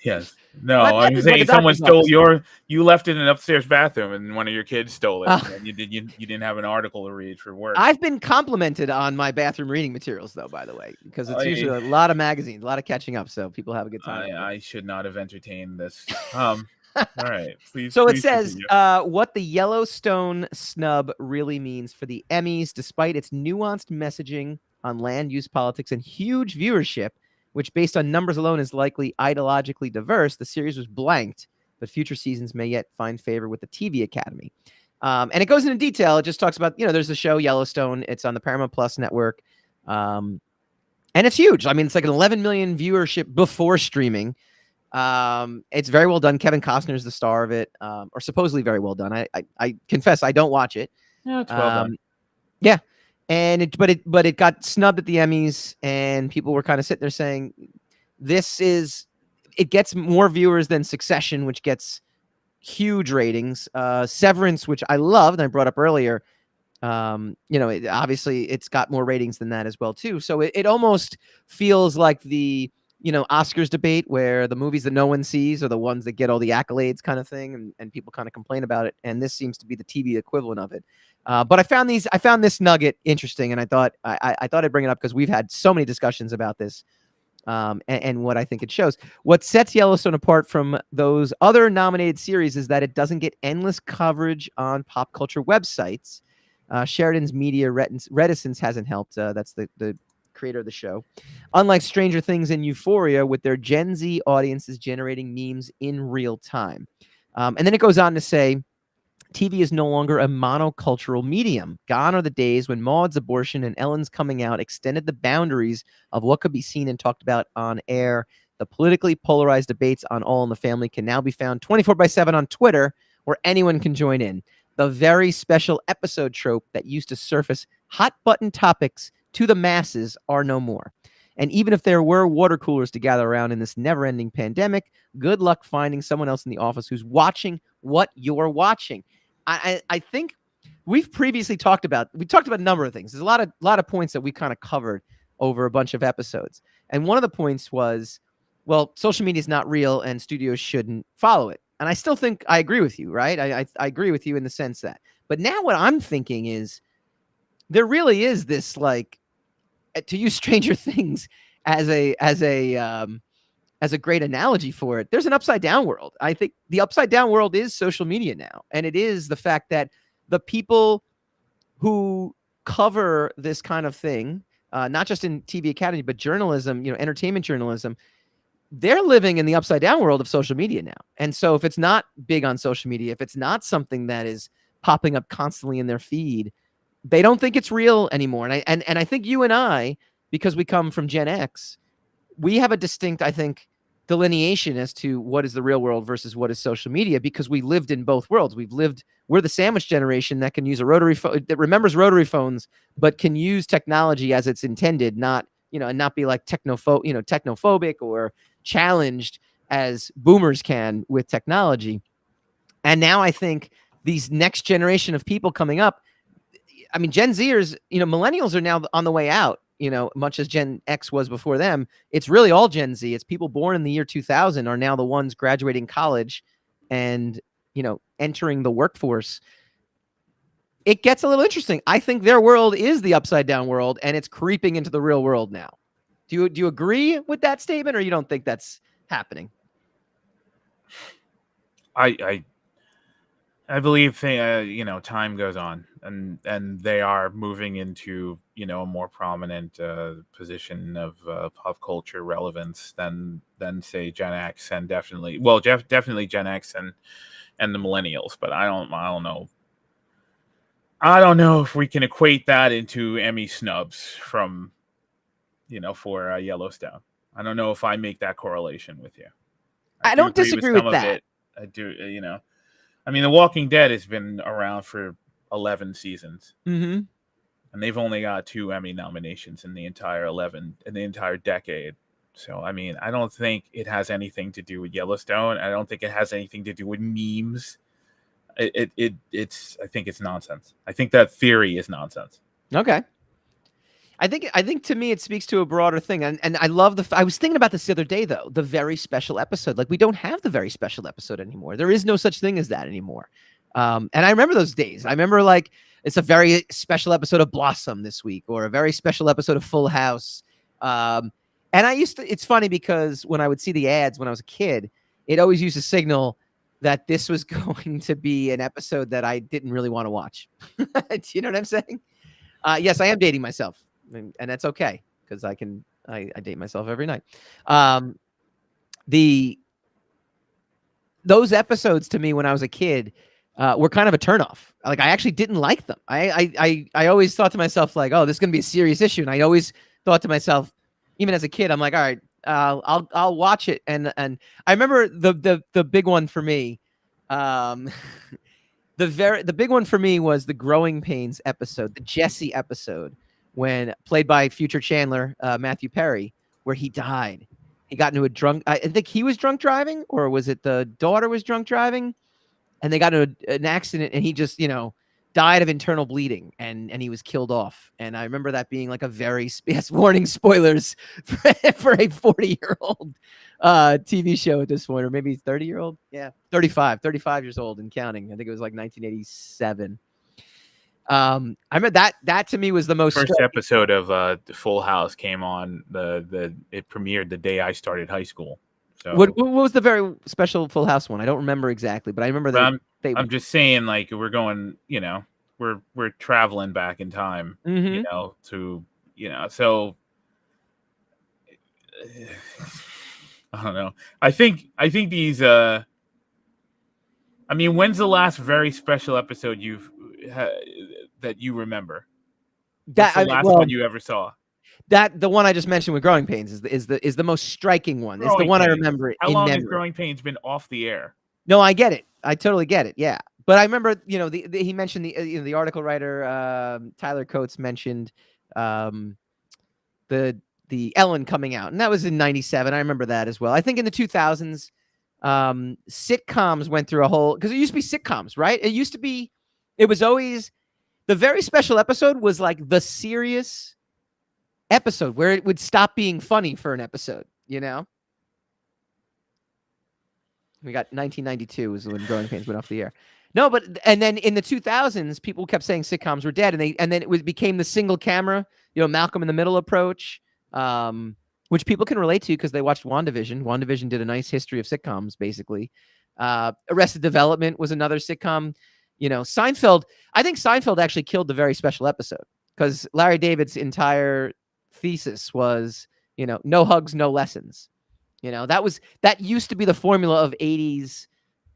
Yes. No, I'm saying someone stole you left it in an upstairs bathroom and one of your kids stole it. And you didn't have an article to read for work. I've been complimented on my bathroom reading materials, though, by the way, because it's usually a lot of magazines, a lot of catching up, so people have a good time. I should not have entertained this. All right, please. So please it says what the Yellowstone snub really means for the Emmys, despite its nuanced messaging on land use politics and huge viewership, which based on numbers alone is likely ideologically diverse. The series was blanked, but future seasons may yet find favor with the TV Academy. And it goes into detail. It just talks about, there's a show, Yellowstone. It's on the Paramount Plus network. And it's huge. I mean, it's like an 11 million viewership before streaming. It's very well done. Kevin Costner is the star of it, or supposedly very well done. I confess I don't watch it. Yeah, it's well done. Yeah. And it got snubbed at the Emmys, and people were kind of sitting there saying, it gets more viewers than Succession, which gets huge ratings. Severance, which I loved, and I brought up earlier, obviously it's got more ratings than that as well too. So it almost feels like the Oscars debate, where the movies that no one sees are the ones that get all the accolades, kind of thing, and people kind of complain about it. And this seems to be the TV equivalent of it. But I found this nugget interesting, and I thought I'd bring it up because we've had so many discussions about this, and what I think it shows. What sets Yellowstone apart from those other nominated series is that it doesn't get endless coverage on pop culture websites. Sheridan's media reticence hasn't helped. That's the creator of the show. Unlike Stranger Things and Euphoria, with their Gen Z audiences generating memes in real time. And then it goes on to say, TV is no longer a monocultural medium. Gone are the days when Maude's abortion and Ellen's coming out extended the boundaries of what could be seen and talked about on air. The politically polarized debates on All in the Family can now be found 24/7 on Twitter, where anyone can join in. The very special episode trope that used to surface hot button topics to the masses are no more. And even if there were water coolers to gather around in this never-ending pandemic, good luck finding someone else in the office who's watching what you're watching. I think we've previously talked about a number of things. There's a lot of points that we kind of covered over a bunch of episodes. And one of the points was, well, social media is not real and studios shouldn't follow it. And I still think I agree with you, right? I agree with you in the sense that. But now what I'm thinking is there really is this, like, to use Stranger Things as a great analogy for it. There's an upside down world. I think the upside down world is social media now. And it is the fact that the people who cover this kind of thing, not just in TV Academy, but journalism, entertainment journalism, they're living in the upside down world of social media now. And so if it's not big on social media, if it's not something that is popping up constantly in their feed, they don't think it's real anymore. And I think you and I, because we come from Gen X, we have a distinct, I think, delineation as to what is the real world versus what is social media, because we lived in both worlds. We're the sandwich generation that can use a rotary phone, that remembers rotary phones, but can use technology as it's intended, not, and not be like technophobic or challenged as boomers can with technology. And now I think these next generation of people coming up, I mean, Gen Zers, millennials are now on the way out, much as Gen X was before them. It's really all Gen Z. It's people born in the year 2000 are now the ones graduating college and, entering the workforce. It gets a little interesting. I think their world is the upside down world, and it's creeping into the real world now. Do you agree with that statement, or you don't think that's happening? I believe time goes on, and they are moving into a more prominent position of pop culture relevance than say Gen X, and definitely Gen X and the millennials. But I don't know. I don't know if we can equate that into Emmy snubs from for Yellowstone. I don't know if I make that correlation with you. I don't disagree with that. I do, I mean, The Walking Dead has been around for 11 seasons, mm-hmm. and they've only got 2 Emmy nominations in the entire decade. So, I mean, I don't think it has anything to do with Yellowstone. I don't think it has anything to do with memes. I think it's nonsense. I think that theory is nonsense. Okay. I think to me it speaks to a broader thing, and I love I was thinking about this the other day, though, the very special episode. Like, we don't have the very special episode anymore. There is no such thing as that anymore. And I remember those days. I remember, like, it's a very special episode of Blossom this week, or a very special episode of Full House. And it's funny because when I would see the ads when I was a kid, it always used to signal that this was going to be an episode that I didn't really want to watch. Do you know what I'm saying? Yes, I am dating myself. And that's okay, because I date myself every night. Those episodes to me when I was a kid were kind of a turnoff. Like, I actually didn't like them. I always thought to myself, like, oh, this is gonna be a serious issue. And I always thought to myself, even as a kid, I'm like, all right, I'll watch it. And I remember the big one for me. The big one for me was the Growing Pains episode, the Jesse episode, when played by future Chandler, Matthew Perry, where he died. He got into I think he was drunk driving, or was it the daughter was drunk driving? And they got into an accident, and he just, died of internal bleeding, and he was killed off. And I remember that being like a very, warning, spoilers for a 40-year-old TV show at this point, or maybe 30-year-old. Yeah, 35 years old and counting. I think it was like 1987. I remember that to me was the most first episode of Full House came on it premiered the day I started high school. So what was the very special Full House one? I don't remember exactly, but I remember that I'm just saying, like, we're going, we're traveling back in time, mm-hmm. So I don't know. I think these I mean, when's the last very special episode that you remember? What's the last one you ever saw? That the one I just mentioned with Growing Pains is the most striking one. It's the one I remember How in long memory. has Growing Pains been off the air? No, I get it. I totally get it. Yeah, but I remember, he mentioned the article writer Tyler Coates mentioned the Ellen coming out, and that was in '97. I remember that as well. I think in the 2000s, sitcoms went through a whole, because it used to be sitcoms, right? It was always the very special episode was like the serious episode where it would stop being funny for an episode, We got 1992 is when Growing Pains went off the air. No, and then in the 2000s, people kept saying sitcoms were dead, and then it became the single camera, Malcolm in the Middle approach, which people can relate to because they watched WandaVision. WandaVision did a nice history of sitcoms, basically. Arrested Development was another sitcom. Seinfeld. I think Seinfeld actually killed the very special episode because Larry David's entire thesis was, no hugs, no lessons. That used to be the formula of 80s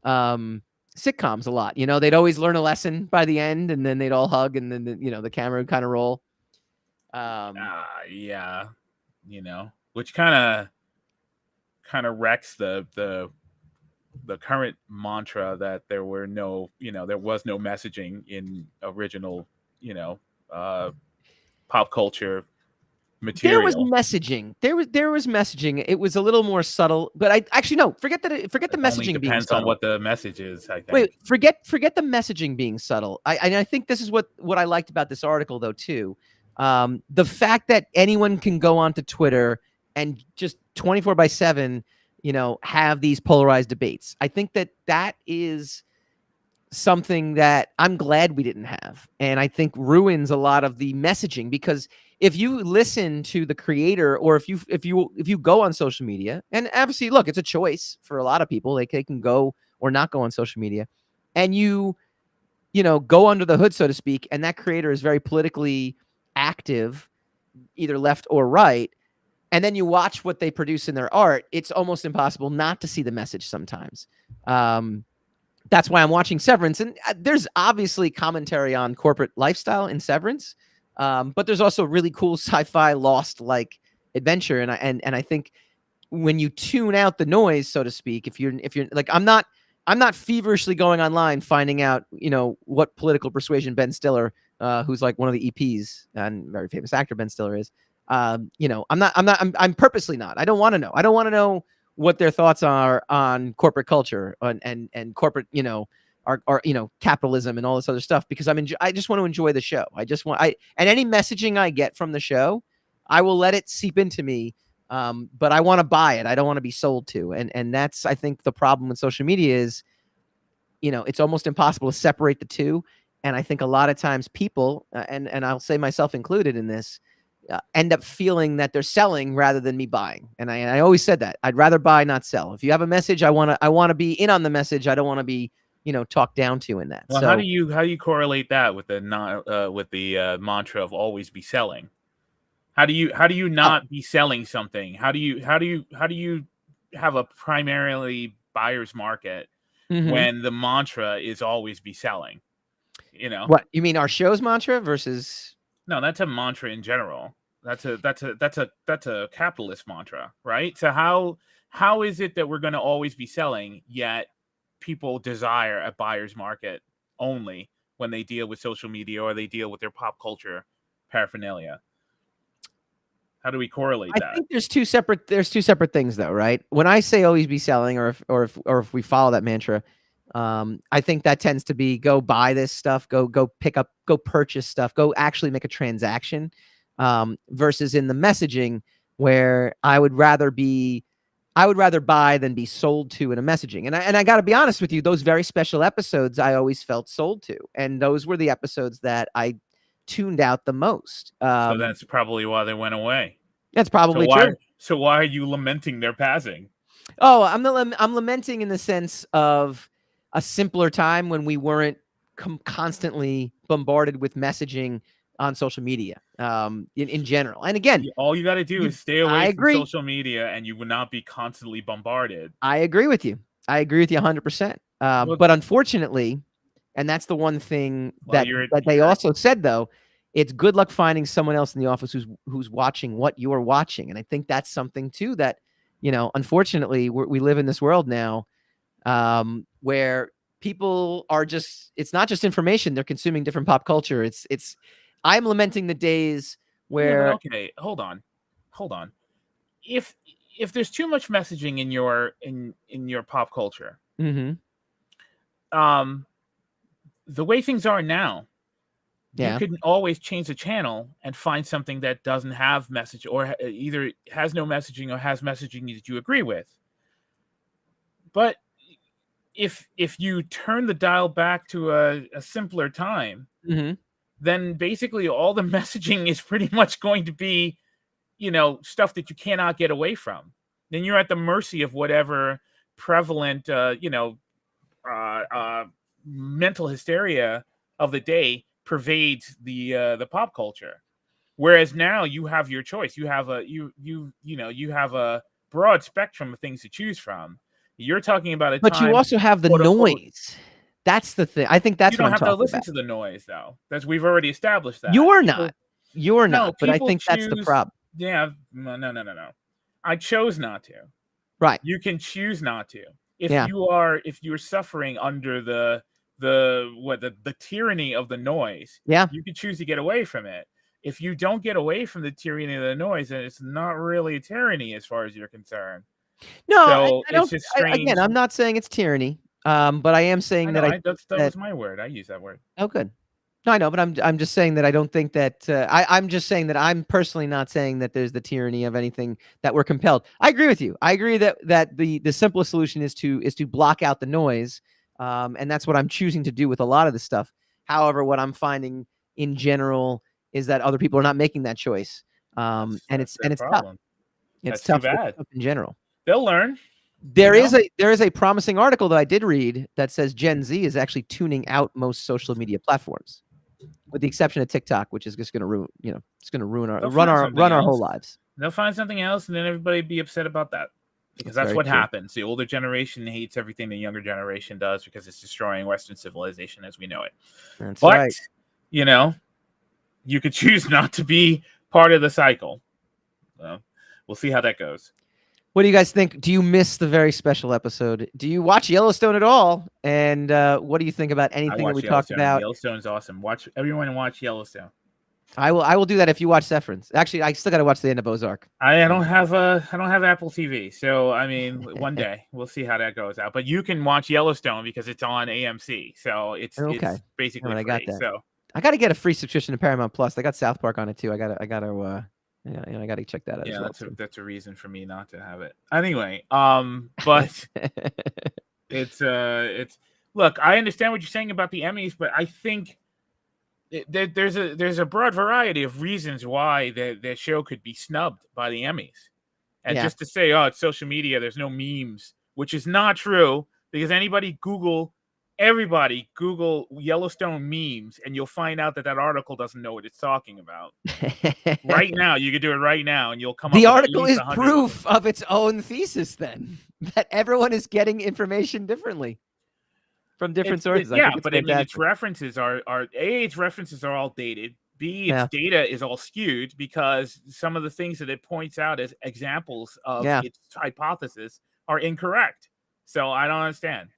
sitcoms a lot. They'd always learn a lesson by the end, and then they'd all hug, and then the camera would kind of roll. Yeah, which kind of wrecks the current mantra that there was no messaging in original, pop culture material. There was messaging. There was messaging. It was a little more subtle, but I actually no. Forget the messaging being subtle. Depends on what the message is, I think. Wait, forget the messaging being subtle. I think this is what I liked about this article though too. The fact that anyone can go onto Twitter and just 24/7, have these polarized debates. I think that is something that I'm glad we didn't have, and I think ruins a lot of the messaging, because if you listen to the creator, or if you go on social media, and obviously look, it's a choice for a lot of people, they can go or not go on social media, and you go under the hood, so to speak, and that creator is very politically active, either left or right, and then you watch what they produce in their art, it's almost impossible not to see the message sometimes. That's why I'm watching Severance, and there's obviously commentary on corporate lifestyle in Severance, but there's also really cool sci-fi Lost-like adventure, and I think when you tune out the noise, so to speak, if you're like, I'm not feverishly going online finding out what political persuasion Ben Stiller, who's like one of the EPs and very famous actor Ben Stiller is, I'm purposely not. I don't want to know. I don't want to know what their thoughts are on corporate culture and corporate, our capitalism and all this other stuff, because I just want to enjoy the show. And any messaging I get from the show, I will let it seep into me. But I want to buy it. I don't want to be sold to. And that's, I think, the problem with social media is, it's almost impossible to separate the two. And I think a lot of times people, and I'll say myself included in this, end up feeling that they're selling rather than me buying. And I always said that I'd rather buy, not sell. If you have a message, I want to be in on the message. I don't want to be, talked down to in that. Well, so how do you correlate that with the mantra of always be selling? How do you not be selling something? How do you have a primarily buyer's market when the mantra is always be selling? What you mean, our show's mantra versus? No, that's a mantra in general. That's a capitalist mantra, right? So how is it that we're going to always be selling, yet people desire a buyer's market only when they deal with social media or they deal with their pop culture paraphernalia? How do we correlate that? I think there's two separate things though, right? When I say always be selling, or if we follow that mantra, I think that tends to be go buy this stuff, go pick up, go purchase stuff, go actually make a transaction, versus in the messaging where I would rather buy than be sold to in a messaging. And I got to be honest with you, those very special episodes I always felt sold to, and those were the episodes that I tuned out the most. So that's probably why they went away. That's probably true. So why are you lamenting their passing? Oh, I'm lamenting in the sense of a simpler time when we weren't constantly bombarded with messaging on social media, in general. And again, all you got to do is stay away from social media, and you will not be constantly bombarded. I agree with you. 100%. But unfortunately, and that's the one thing that they also said, though, it's good luck finding someone else in the office who's watching what you're watching. And I think that's something too that, unfortunately, we live in this world now where people are it's not just information, they're consuming different pop culture. I'm lamenting the days where okay, hold on. If there's too much messaging in your pop culture, mm-hmm. The way things are now, you can always change the channel and find something that doesn't have message, or either has no messaging or has messaging that you agree with. But if you turn the dial back to a simpler time, mm-hmm. then basically all the messaging is pretty much going to be, stuff that you cannot get away from. Then you're at the mercy of whatever prevalent, mental hysteria of the day pervades the pop culture. Whereas now you have your choice. You have you have a broad spectrum of things to choose from. You're talking about but you also have the noise. That's the thing. I think that's you don't what I'm have to listen about. to the noise, though. We've already established that. You're not, but I think that's the problem. Yeah, no. I chose not to. Right. You can choose not to. If you're suffering under the tyranny of the noise, you can choose to get away from it. If you don't get away from the tyranny of the noise, then it's not really a tyranny as far as you're concerned. No, so I don't. It's just strange. Again, I'm not saying it's tyranny, but I am saying that was my word. I use that word. Oh, good. No, I know, but I'm just saying that I don't think that I'm just saying that I'm personally not saying that there's the tyranny of anything that we're compelled. I agree with you. I agree that the simplest solution is to block out the noise, and that's what I'm choosing to do with a lot of this stuff. However, what I'm finding in general is that other people are not making that choice, and it's tough. It's tough in general. They'll learn. There is a promising article that I did read that says Gen Z is actually tuning out most social media platforms, with the exception of TikTok, which is just going to ruin, it's going to run our whole lives. They'll find something else, and then everybody be upset about that, because that's what happens. The older generation hates everything the younger generation does because it's destroying Western civilization as we know it. That's right. You could choose not to be part of the cycle. Well, we'll see how that goes. What do you guys think? Do you miss the very special episode? Do you watch Yellowstone at all? And what do you think about anything that we talked about? Yellowstone's awesome. Everyone watch Yellowstone. I will do that if you watch Severance. Actually, I still got to watch the end of Ozark. I don't have Apple TV, so I mean, one day we'll see how that goes out. But you can watch Yellowstone because it's on AMC, so it's basically free. I got that. So I got to get a free subscription to Paramount Plus. They got South Park on it too. I got to check that out. Yeah, that's a reason for me not to have it. Anyway, but it's look, I understand what you're saying about the Emmys, but I think there's a broad variety of reasons why the show could be snubbed by the Emmys. And just to say, it's social media, there's no memes, which is not true, because everybody Google Yellowstone memes, and you'll find out that article doesn't know what it's talking about. Right now, you could do it right now, and you'll come up with the article is proof of its own thesis, then, that everyone is getting information differently from different sources. But I mean, its references are its references are all dated. B, its data is all skewed because some of the things that it points out as examples of its hypothesis are incorrect. So I don't understand.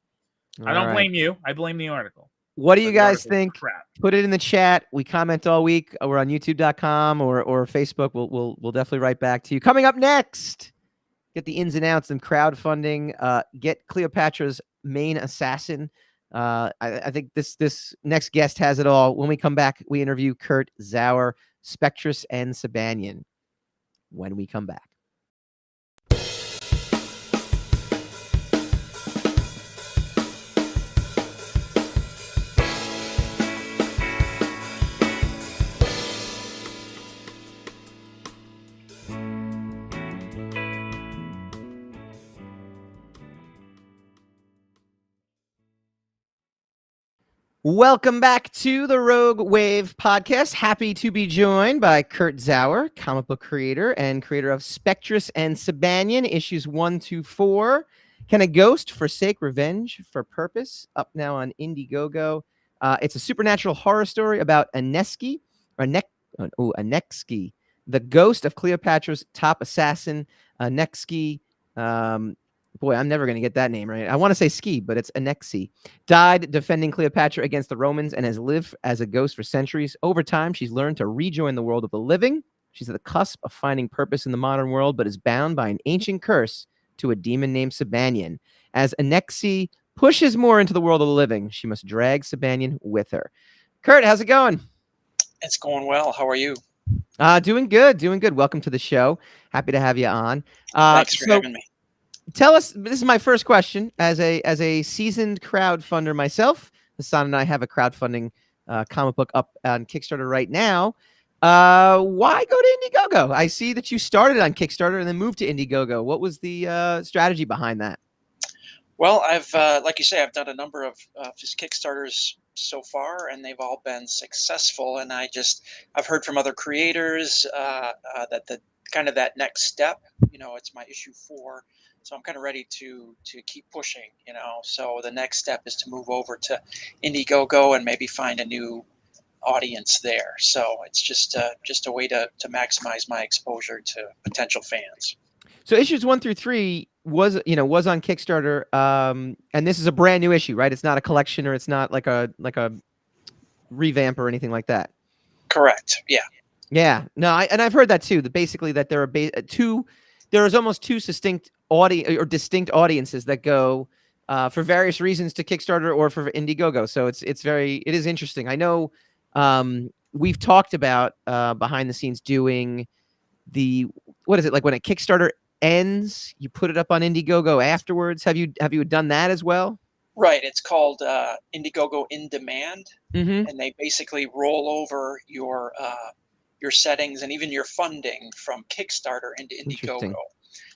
I don't blame you. I blame the article. What do you guys think? Put it in the chat. We comment all week. We're on youtube.com or Facebook. We'll definitely write back to you. Coming up next, get the ins and outs and crowdfunding. Get Cleopatra's main assassin. I think this next guest has it all. When we come back, we interview Kurt Zauer, Spectress and Sabanion. When we come back. Welcome back to the Rogue Wave podcast. Happy to be joined by Kurt Zauer, comic book creator and creator of Spectress and Sabanion, issues 1-4. Can a ghost forsake revenge for purpose? Up now on Indiegogo. It's a supernatural horror story about Aneski, Anexki, the ghost of Cleopatra's top assassin. Anexki, boy, I'm never going to get that name right. I want to say ski, but it's Anexi. Died defending Cleopatra against the Romans and has lived as a ghost for centuries. Over time, she's learned to rejoin the world of the living. She's at the cusp of finding purpose in the modern world, but is bound by an ancient curse to a demon named Sabanion. As Anexi pushes more into the world of the living, she must drag Sabanion with her. Kurt, how's it going? It's going well. How are you? Doing good, doing good. Welcome to the show. Happy to have you on. Thanks for having me. Tell us, this is my first question as a seasoned crowdfunder myself. Hassan and I have a crowdfunding comic book up on Kickstarter right now. Why go to Indiegogo? I see that you started on Kickstarter and then moved to Indiegogo. What was the strategy behind that? Well, I've like you say, I've done a number of just Kickstarters so far, and they've all been successful. And I've heard from other creators that the kind of that next step, it's my issue 4. So I'm kind of ready to keep pushing, So the next step is to move over to Indiegogo and maybe find a new audience there. So it's just a way to maximize my exposure to potential fans. So issues 1 through 3 was on Kickstarter, and this is a brand new issue, right? It's not a collection, or it's not like a revamp or anything like that. Correct. Yeah. Yeah. No, I've heard that too. That basically that there are there's almost two distinct audiences that go for various reasons to Kickstarter or for Indiegogo. So it is interesting. I know we've talked about behind the scenes doing what is it like when a Kickstarter ends, you put it up on Indiegogo afterwards. Have you done that as well? Right. It's called Indiegogo In Demand, Mm-hmm. and they basically roll over your settings and even your funding from Kickstarter into Indiegogo.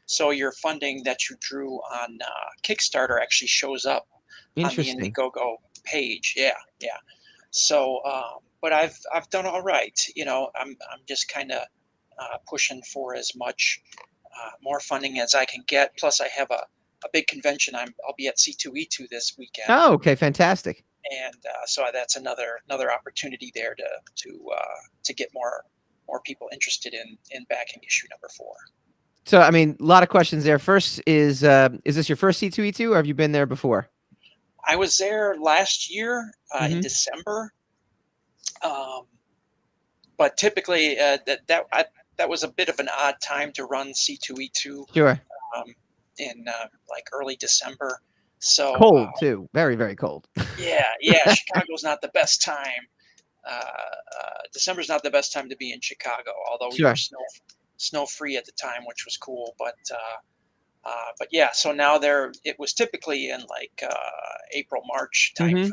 So your funding that you drew on Kickstarter actually shows up on the Indiegogo page. Yeah, yeah. So, but I've done all right. I'm just kind of pushing for as much more funding as I can get. Plus, I have a big convention. I'll be at C2E2 this weekend. Oh, okay, fantastic. And so that's another opportunity there to get more people interested in backing issue number 4. So, I mean, a lot of questions there. First is this your first C2E2, or have you been there before? I was there last year in December, but typically that was a bit of an odd time to run C2E2. Sure. In like early December. So cold too, very, very cold. Yeah. Chicago's not the best time. December's not the best time to be in Chicago, although we were snow free at the time, which was cool. But yeah, so now it was typically in like April, March time frame.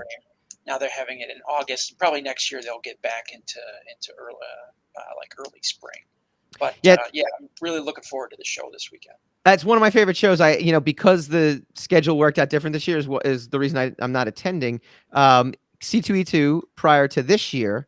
Now they're having it in August. Probably next year they'll get back into early spring. But yeah, I'm really looking forward to the show this weekend. That's one of my favorite shows. Because the schedule worked out different this year is the reason I'm not attending. C2E2 prior to this year,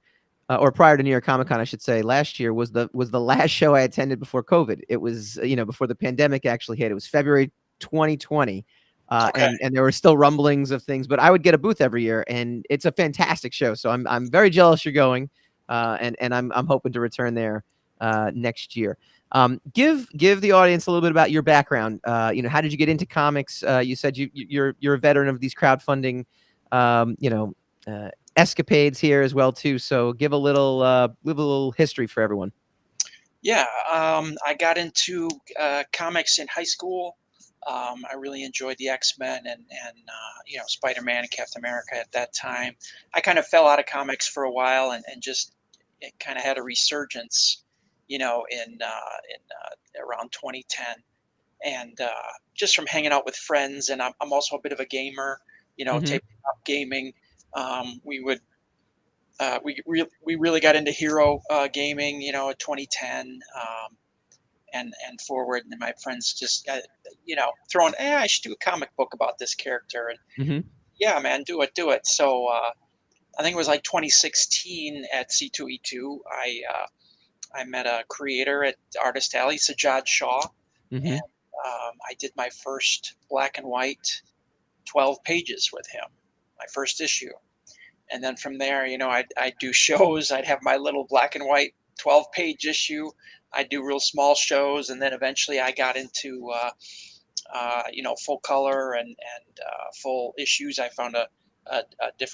or prior to New York Comic Con, I should say, last year was the last show I attended before COVID. It was before the pandemic actually hit. It was February 2020, and there were still rumblings of things. But I would get a booth every year, and it's a fantastic show. So I'm very jealous you're going, and I'm hoping to return there next year. Give the audience a little bit about your background. How did you get into comics? You said you're a veteran of these crowdfunding, escapades here as well too. So give a little history for everyone. Yeah, I got into comics in high school. I really enjoyed the X-Men and Spider-Man and Captain America at that time. I kind of fell out of comics for a while and just it kind of had a resurgence, in around 2010, and just from hanging out with friends. And I'm also a bit of a gamer, tabletop gaming. We really got into hero gaming, 2010 and forward. And my friends just throwing, I should do a comic book about this character. And yeah, man, do it. So I think it was like 2016 at C2E2. I met a creator at Artist Alley, Sajjad Shaw, and I did my first black and white 12 pages with him, my first issue. And then from there, I'd do shows. I'd have my little black and white 12-page issue. I'd do real small shows. And then eventually I got into, full color and full issues. I found a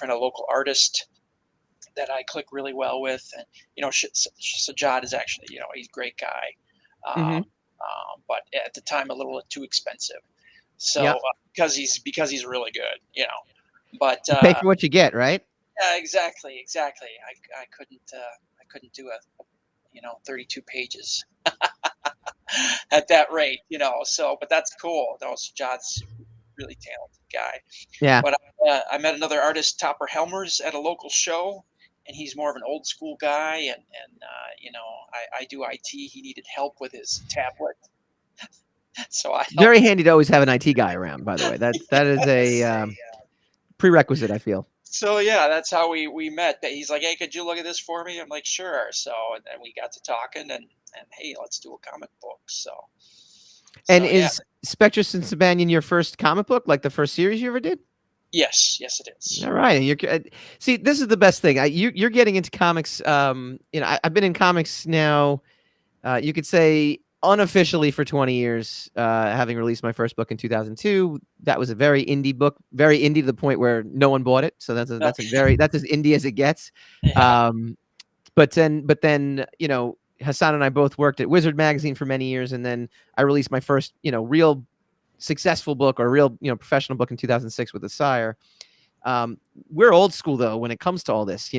local artist that I click really well with. And, Sajad is actually, he's a great guy. But at the time, a little too expensive. So Yep. Because he's really good, but you pay for what you get, right? yeah, exactly. I couldn't do 32 pages at that rate, so, but that's cool. Sajad's really talented guy. Yeah. But I met another artist, Topper Helmers, at a local show, and he's more of an old school guy. And I do IT. He needed help with his tablet. So very handy to always have an IT guy around, by the way. That is a prerequisite, I feel. So yeah, that's how we met. He's like, "Hey, could you look at this for me?" I'm like, "Sure." So, and then we got to talking, and hey, let's do a comic book. And is Spectress and Sabanion your first comic book, like the first series you ever did? Yes, it is. All right. See, this is the best thing. You're getting into comics. I've been in comics now. You could say unofficially for 20 years, having released my first book in 2002. That was a very indie book, very indie to the point where no one bought it. So that's as indie as it gets. Yeah. But then, Hassan and I both worked at Wizard Magazine for many years, and then I released my first, real successful book or real, professional book in 2006 with The Sire. We're old school though when it comes to all this.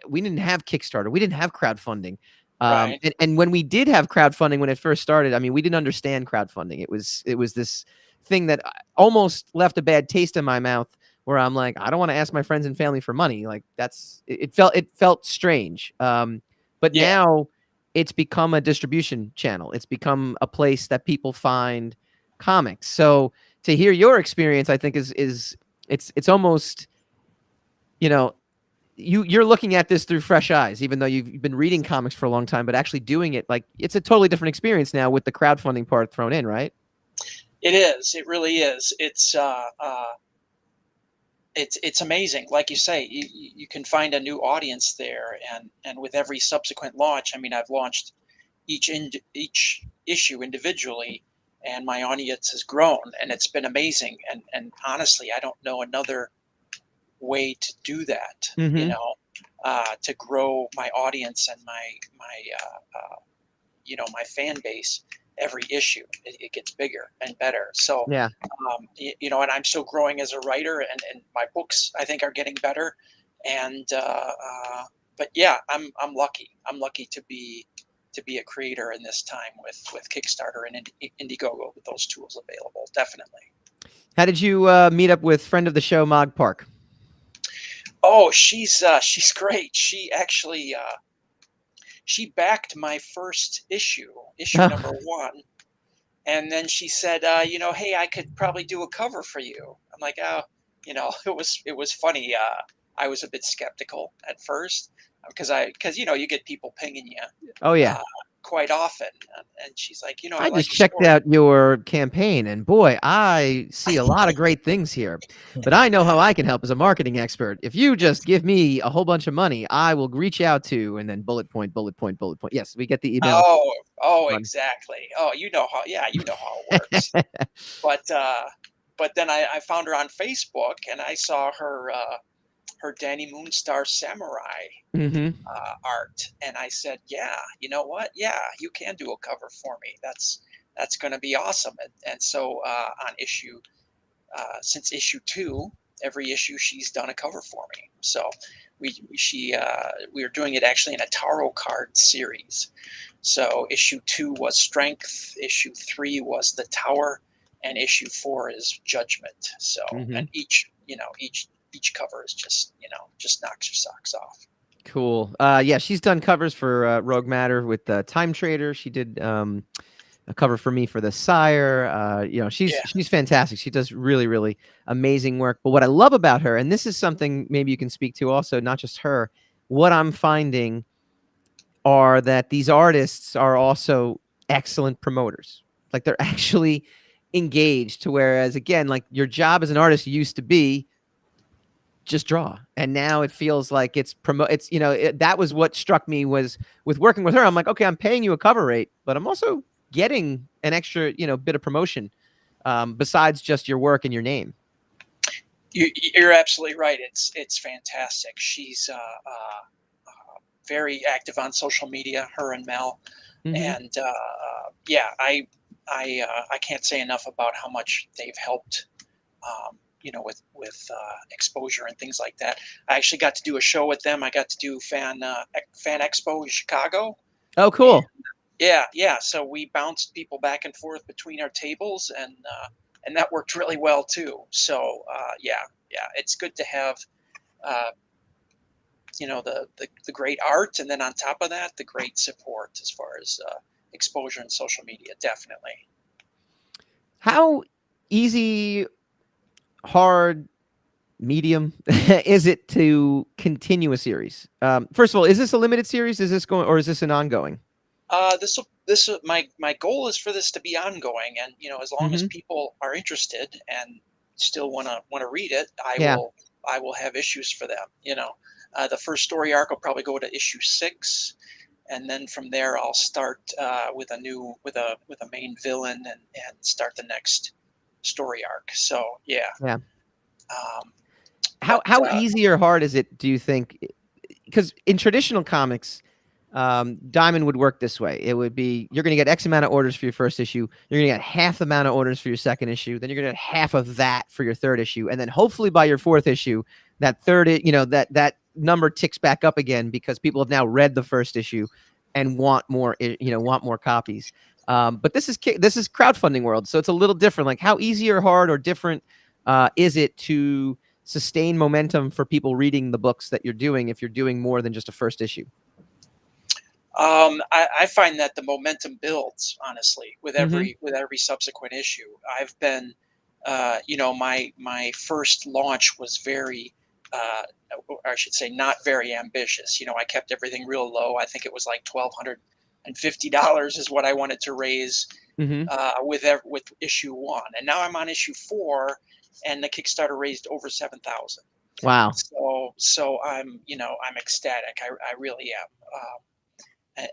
We didn't have Kickstarter, we didn't have crowdfunding. Right. And when we did have crowdfunding, when it first started, I mean, we didn't understand crowdfunding. It was this thing that almost left a bad taste in my mouth, where I'm like, I don't want to ask my friends and family for money. Like it felt strange. But now it's become a distribution channel. It's become a place that people find comics. So to hear your experience, I think it's almost, you're looking at this through fresh eyes, even though you've been reading comics for a long time, but actually doing it, like, it's a totally different experience now with the crowdfunding part thrown in, right? It is. It really is. It's amazing. Like you say, you can find a new audience there, and with every subsequent launch, I mean, I've launched each issue individually, and my audience has grown, and it's been amazing. And honestly, I don't know another way to do that, to grow my audience and my fan base. Every issue it gets bigger and better. So yeah, and I'm still growing as a writer, and my books, I think, are getting better. And but yeah, I'm lucky to be a creator in this time with Kickstarter and Indiegogo, with those tools available. Definitely. How did you meet up with friend of the show, Mog Park? Oh, she's great. She actually she backed my first issue number 1, and then she said, hey, I could probably do a cover for you. I'm like, oh, it was funny. I was a bit skeptical at first because you get people pinging you. Oh yeah. Quite often, and she's like, I just checked out your campaign, and boy, I see a lot of great things here. But I know how I can help as a marketing expert. If you just give me a whole bunch of money, I will reach out to, and then bullet point. Yes, we get the email. Oh, exactly. Oh, you know how it works. But then I found her on Facebook, and I saw her Danny Moonstar Samurai art, and I said, yeah, you know what? Yeah, you can do a cover for me. That's going to be awesome. And so on since issue 2, every issue she's done a cover for me. So we were doing it actually in a tarot card series. So issue 2 was Strength, issue 3 was the Tower, and issue 4 is Judgment. So and each cover is just knocks your socks off. Cool. Yeah, she's done covers for Rogue Matter with Time Trader. She did a cover for me for The Sire. She's fantastic. She does really, really amazing work. But what I love about her, and this is something maybe you can speak to also, not just her, what I'm finding are that these artists are also excellent promoters. Like, they're actually engaged, to whereas again, like your job as an artist used to be just draw, and now it feels like it's that was what struck me was with working with her. I'm like, okay, I'm paying you a cover rate, but I'm also getting an extra bit of promotion besides just your work and your name. You're absolutely right. It's fantastic. She's very active on social media, her and Mel. And yeah, I can't say enough about how much they've helped, with exposure and things like that. I actually got to do a show with them. I got to do Fan Expo in Chicago. Oh, cool. Yeah. So we bounced people back and forth between our tables, and that worked really well too. So yeah, it's good to have the great art, and then on top of that, the great support as far as exposure in social media. Definitely. How easy, hard, medium is it to continue a series? First of all, is this a limited series? Is this going, or is this an ongoing? My goal is for this to be ongoing, and as long as people are interested and still want to read it, I will have issues for them. The first story arc will probably go to issue 6, and then from there I'll start with a main villain and start the next story arc. So yeah. How easy or hard is it, do you think? Because in traditional comics, Diamond would work this way. It would be, you're going to get X amount of orders for your first issue. You're going to get half the amount of orders for your second issue. Then you're going to get half of that for your third issue. And then hopefully by your fourth issue, that that number ticks back up again because people have now read the first issue and want more copies. But this is crowdfunding world. So it's a little different. Like, how easy or hard or different is it to sustain momentum for people reading the books that you're doing if you're doing more than just a first issue? I find that the momentum builds, honestly, with every subsequent issue. I've been, my first launch was very, I should say, not very ambitious. I kept everything real low. I think it was like $1,250 is what I wanted to raise with issue 1, and now I'm on issue 4, and the Kickstarter raised over 7,000. Wow! So I'm ecstatic. I really am.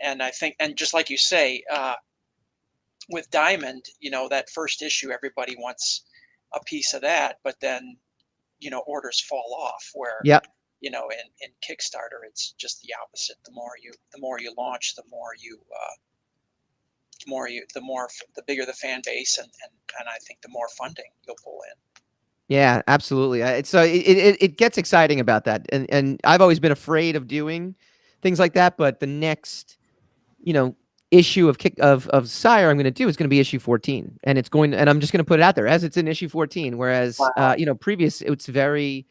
And I think, and just like you say, with Diamond, that first issue, everybody wants a piece of that, but then, orders fall off. Where, in Kickstarter, it's just the opposite. The more you launch, the bigger the fan base, and I think the more funding you'll pull in. Yeah, absolutely. It gets exciting about that, and I've always been afraid of doing things like that, but the next, issue of Sire I'm going to do is going to be issue 14, and I'm just going to put it out there as it's in issue 14. Whereas, previous, it's very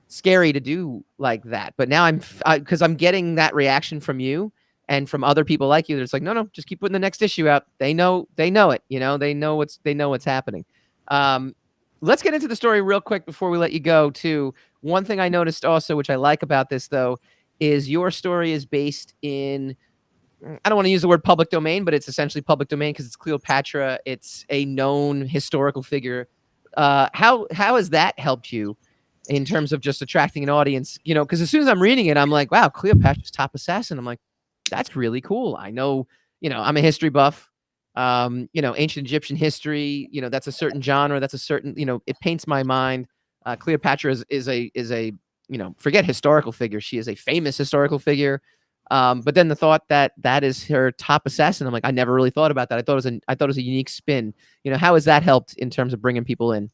scary to do like that, but now because I'm getting that reaction from you and from other people like you. It's like, no, just keep putting the next issue out. They know it. They know what's happening. Let's get into the story real quick before we let you go too. One thing I noticed also, which I like about this though, is your story is based in, I don't want to use the word public domain, but it's essentially public domain because it's Cleopatra. It's a known historical figure. How has that helped you in terms of just attracting an audience? Because as soon as I'm reading it, I'm like, wow, Cleopatra's top assassin. I'm like, that's really cool. I know, I'm a history buff. Ancient Egyptian history, that's a certain genre. That's a certain, it paints my mind. Cleopatra is a forget historical figure. She is a famous historical figure. But then the thought that is her top assassin, I'm like, I never really thought about that. I thought it was a unique spin. How has that helped in terms of bringing people in?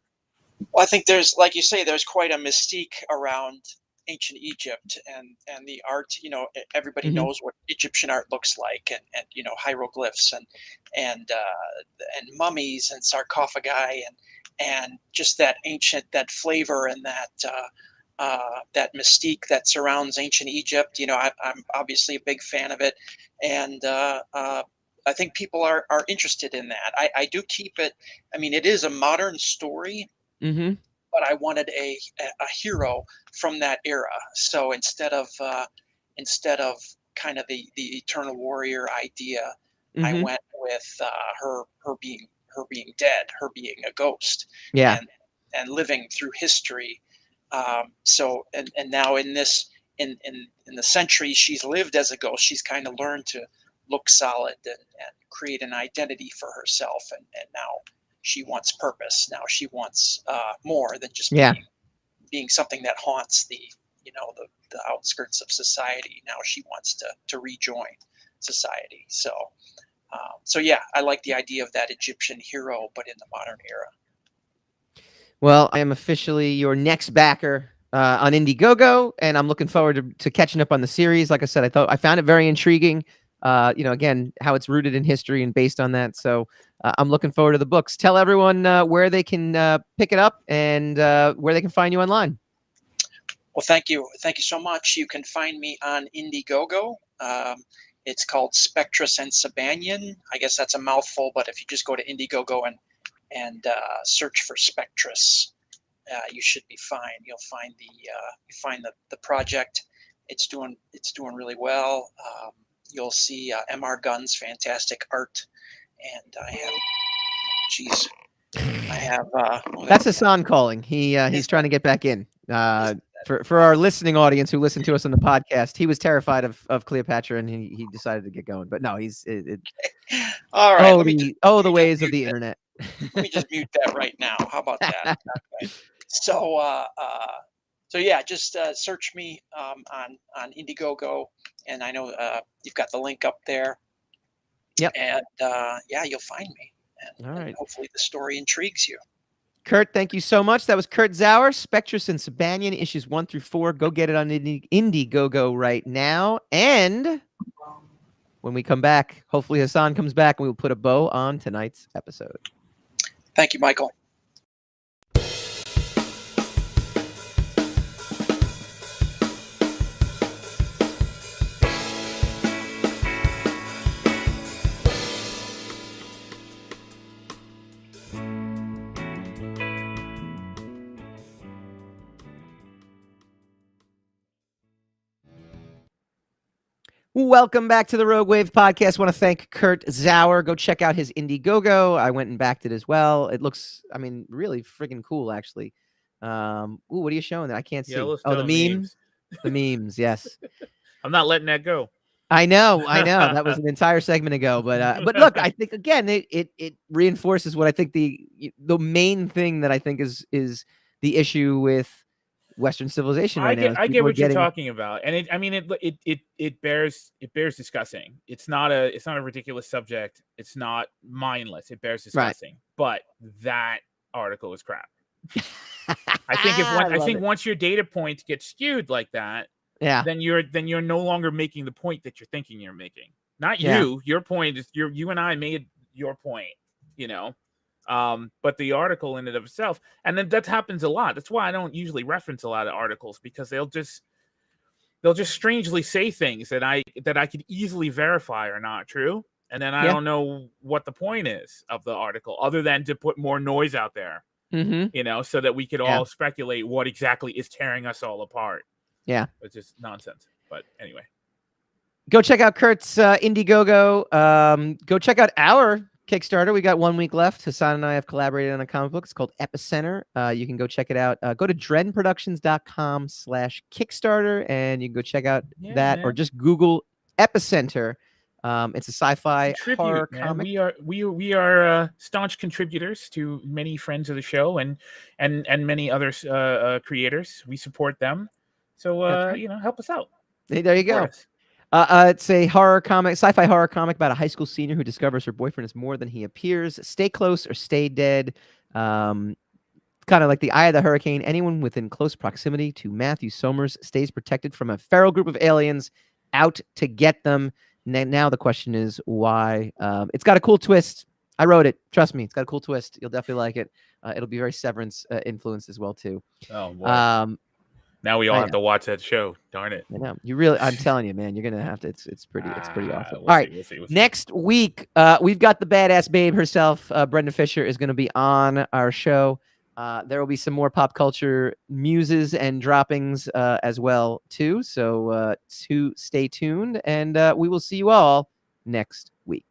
Well, I think there's, like you say, there's quite a mystique around ancient Egypt and the art. Everybody knows what Egyptian art looks like, and hieroglyphs and mummies and sarcophagi and just that flavor and that mystique that surrounds ancient Egypt. I'm obviously a big fan of it, and I think people are interested in that. I do keep it. I mean, it is a modern story, but I wanted a hero from that era. So instead of kind of the Eternal Warrior idea, I went with her her being dead, her being a ghost, Yeah. and living through history. So now in the centuries she's lived as a ghost, she's kind of learned to look solid and create an identity for herself, and now she wants purpose. Now she wants more than just being something that haunts the outskirts of society. Now she wants to rejoin society. So yeah, I like the idea of that Egyptian hero, but in the modern era. Well, I am officially your next backer on Indiegogo, and I'm looking forward to catching up on the series. Like I said, I found it very intriguing. Again, how it's rooted in history and based on that. So I'm looking forward to the books. Tell everyone where they can pick it up and where they can find you online. Well, thank you so much. You can find me on Indiegogo. It's called Spectress Sabanion. I guess that's a mouthful, but if you just go to Indiegogo and search for Spectress, you should be fine. You'll find the project. It's doing really well. You'll see MR Gunn's fantastic art, and I have. That's Hassan calling. He's trying to get back in. For our listening audience who listen to us on the podcast, he was terrified of Cleopatra, and he decided to get going. But no, he's all right. The ways of the internet. Let me just mute that right now. How about that? Okay. So yeah, just search me on Indiegogo, and I know you've got the link up there. Yep. And yeah, you'll find me. And, all right. And hopefully the story intrigues you. Kurt, thank you so much. That was Kurt Zauer, Spectress and Sabanion, issues 1 through 4. Go get it on Indiegogo right now. And when we come back, hopefully Hassan comes back and we will put a bow on tonight's episode. Thank you, Michael. Welcome back to the Rogue Wave podcast. I want to thank Kurt Zauer. Go check out his Indiegogo. I went and backed it as well. It looks, really freaking cool, actually. What are you showing there? I can't see. Oh, the memes. The memes, yes. I'm not letting that go. I know. That was an entire segment ago. But look, I think, again, it reinforces what I think the main thing that I think is the issue with Western civilization right now. I get what you're talking about, and it bears discussing. It's not a ridiculous subject. It's not mindless. It bears discussing. Right. But that article is crap. I think once your data points get skewed like that, then you're no longer making the point that you're thinking you're making. Not you. Your point is you and I made your point. But the article in and of itself, and then that happens a lot. That's why I don't usually reference a lot of articles, because they'll just strangely say things that I could easily verify are not true, and then I don't know what the point is of the article other than to put more noise out there, so that we could all speculate what exactly is tearing us all apart. Yeah, it's just nonsense. But anyway, go check out Kurt's Indiegogo. Go check out our Kickstarter. We got 1 week left. Hassan and I have collaborated on a comic book. It's called Epicenter. You can go check it out. Go to drenproductions.com/Kickstarter and you can go check out that, or just Google Epicenter. It's a sci-fi horror comic. We are staunch contributors to many friends of the show and many other creators. We support them. So help us out. Hey, there you go. It's a sci-fi horror comic about a high school senior who discovers her boyfriend is more than he appears. Stay close or stay dead. Kind of like the eye of the hurricane. Anyone within close proximity to Matthew Somers stays protected from a feral group of aliens out to get them. Now the question is why. It's got a cool twist. I wrote it. Trust me, it's got a cool twist. You'll definitely like it. It'll be very Severance influenced as well too. Oh boy. Now we all have to watch that show. Darn it. I know. I'm telling you, man, you're going to have to. It's pretty awesome. All right. We'll see. Next week, we've got the badass babe herself. Brenda Fisher is going to be on our show. There will be some more pop culture muses and droppings as well, too. So stay tuned, and we will see you all next week.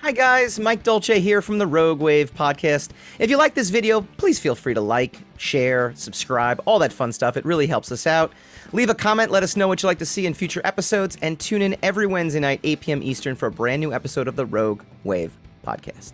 Hi guys, Mike Dolce here from the Rogue Wave podcast. If you like this video, please feel free to like, share, subscribe, all that fun stuff. It really helps us out. Leave a comment, let us know what you'd like to see in future episodes, and tune in every Wednesday night, 8 p.m. Eastern for a brand new episode of the Rogue Wave podcast.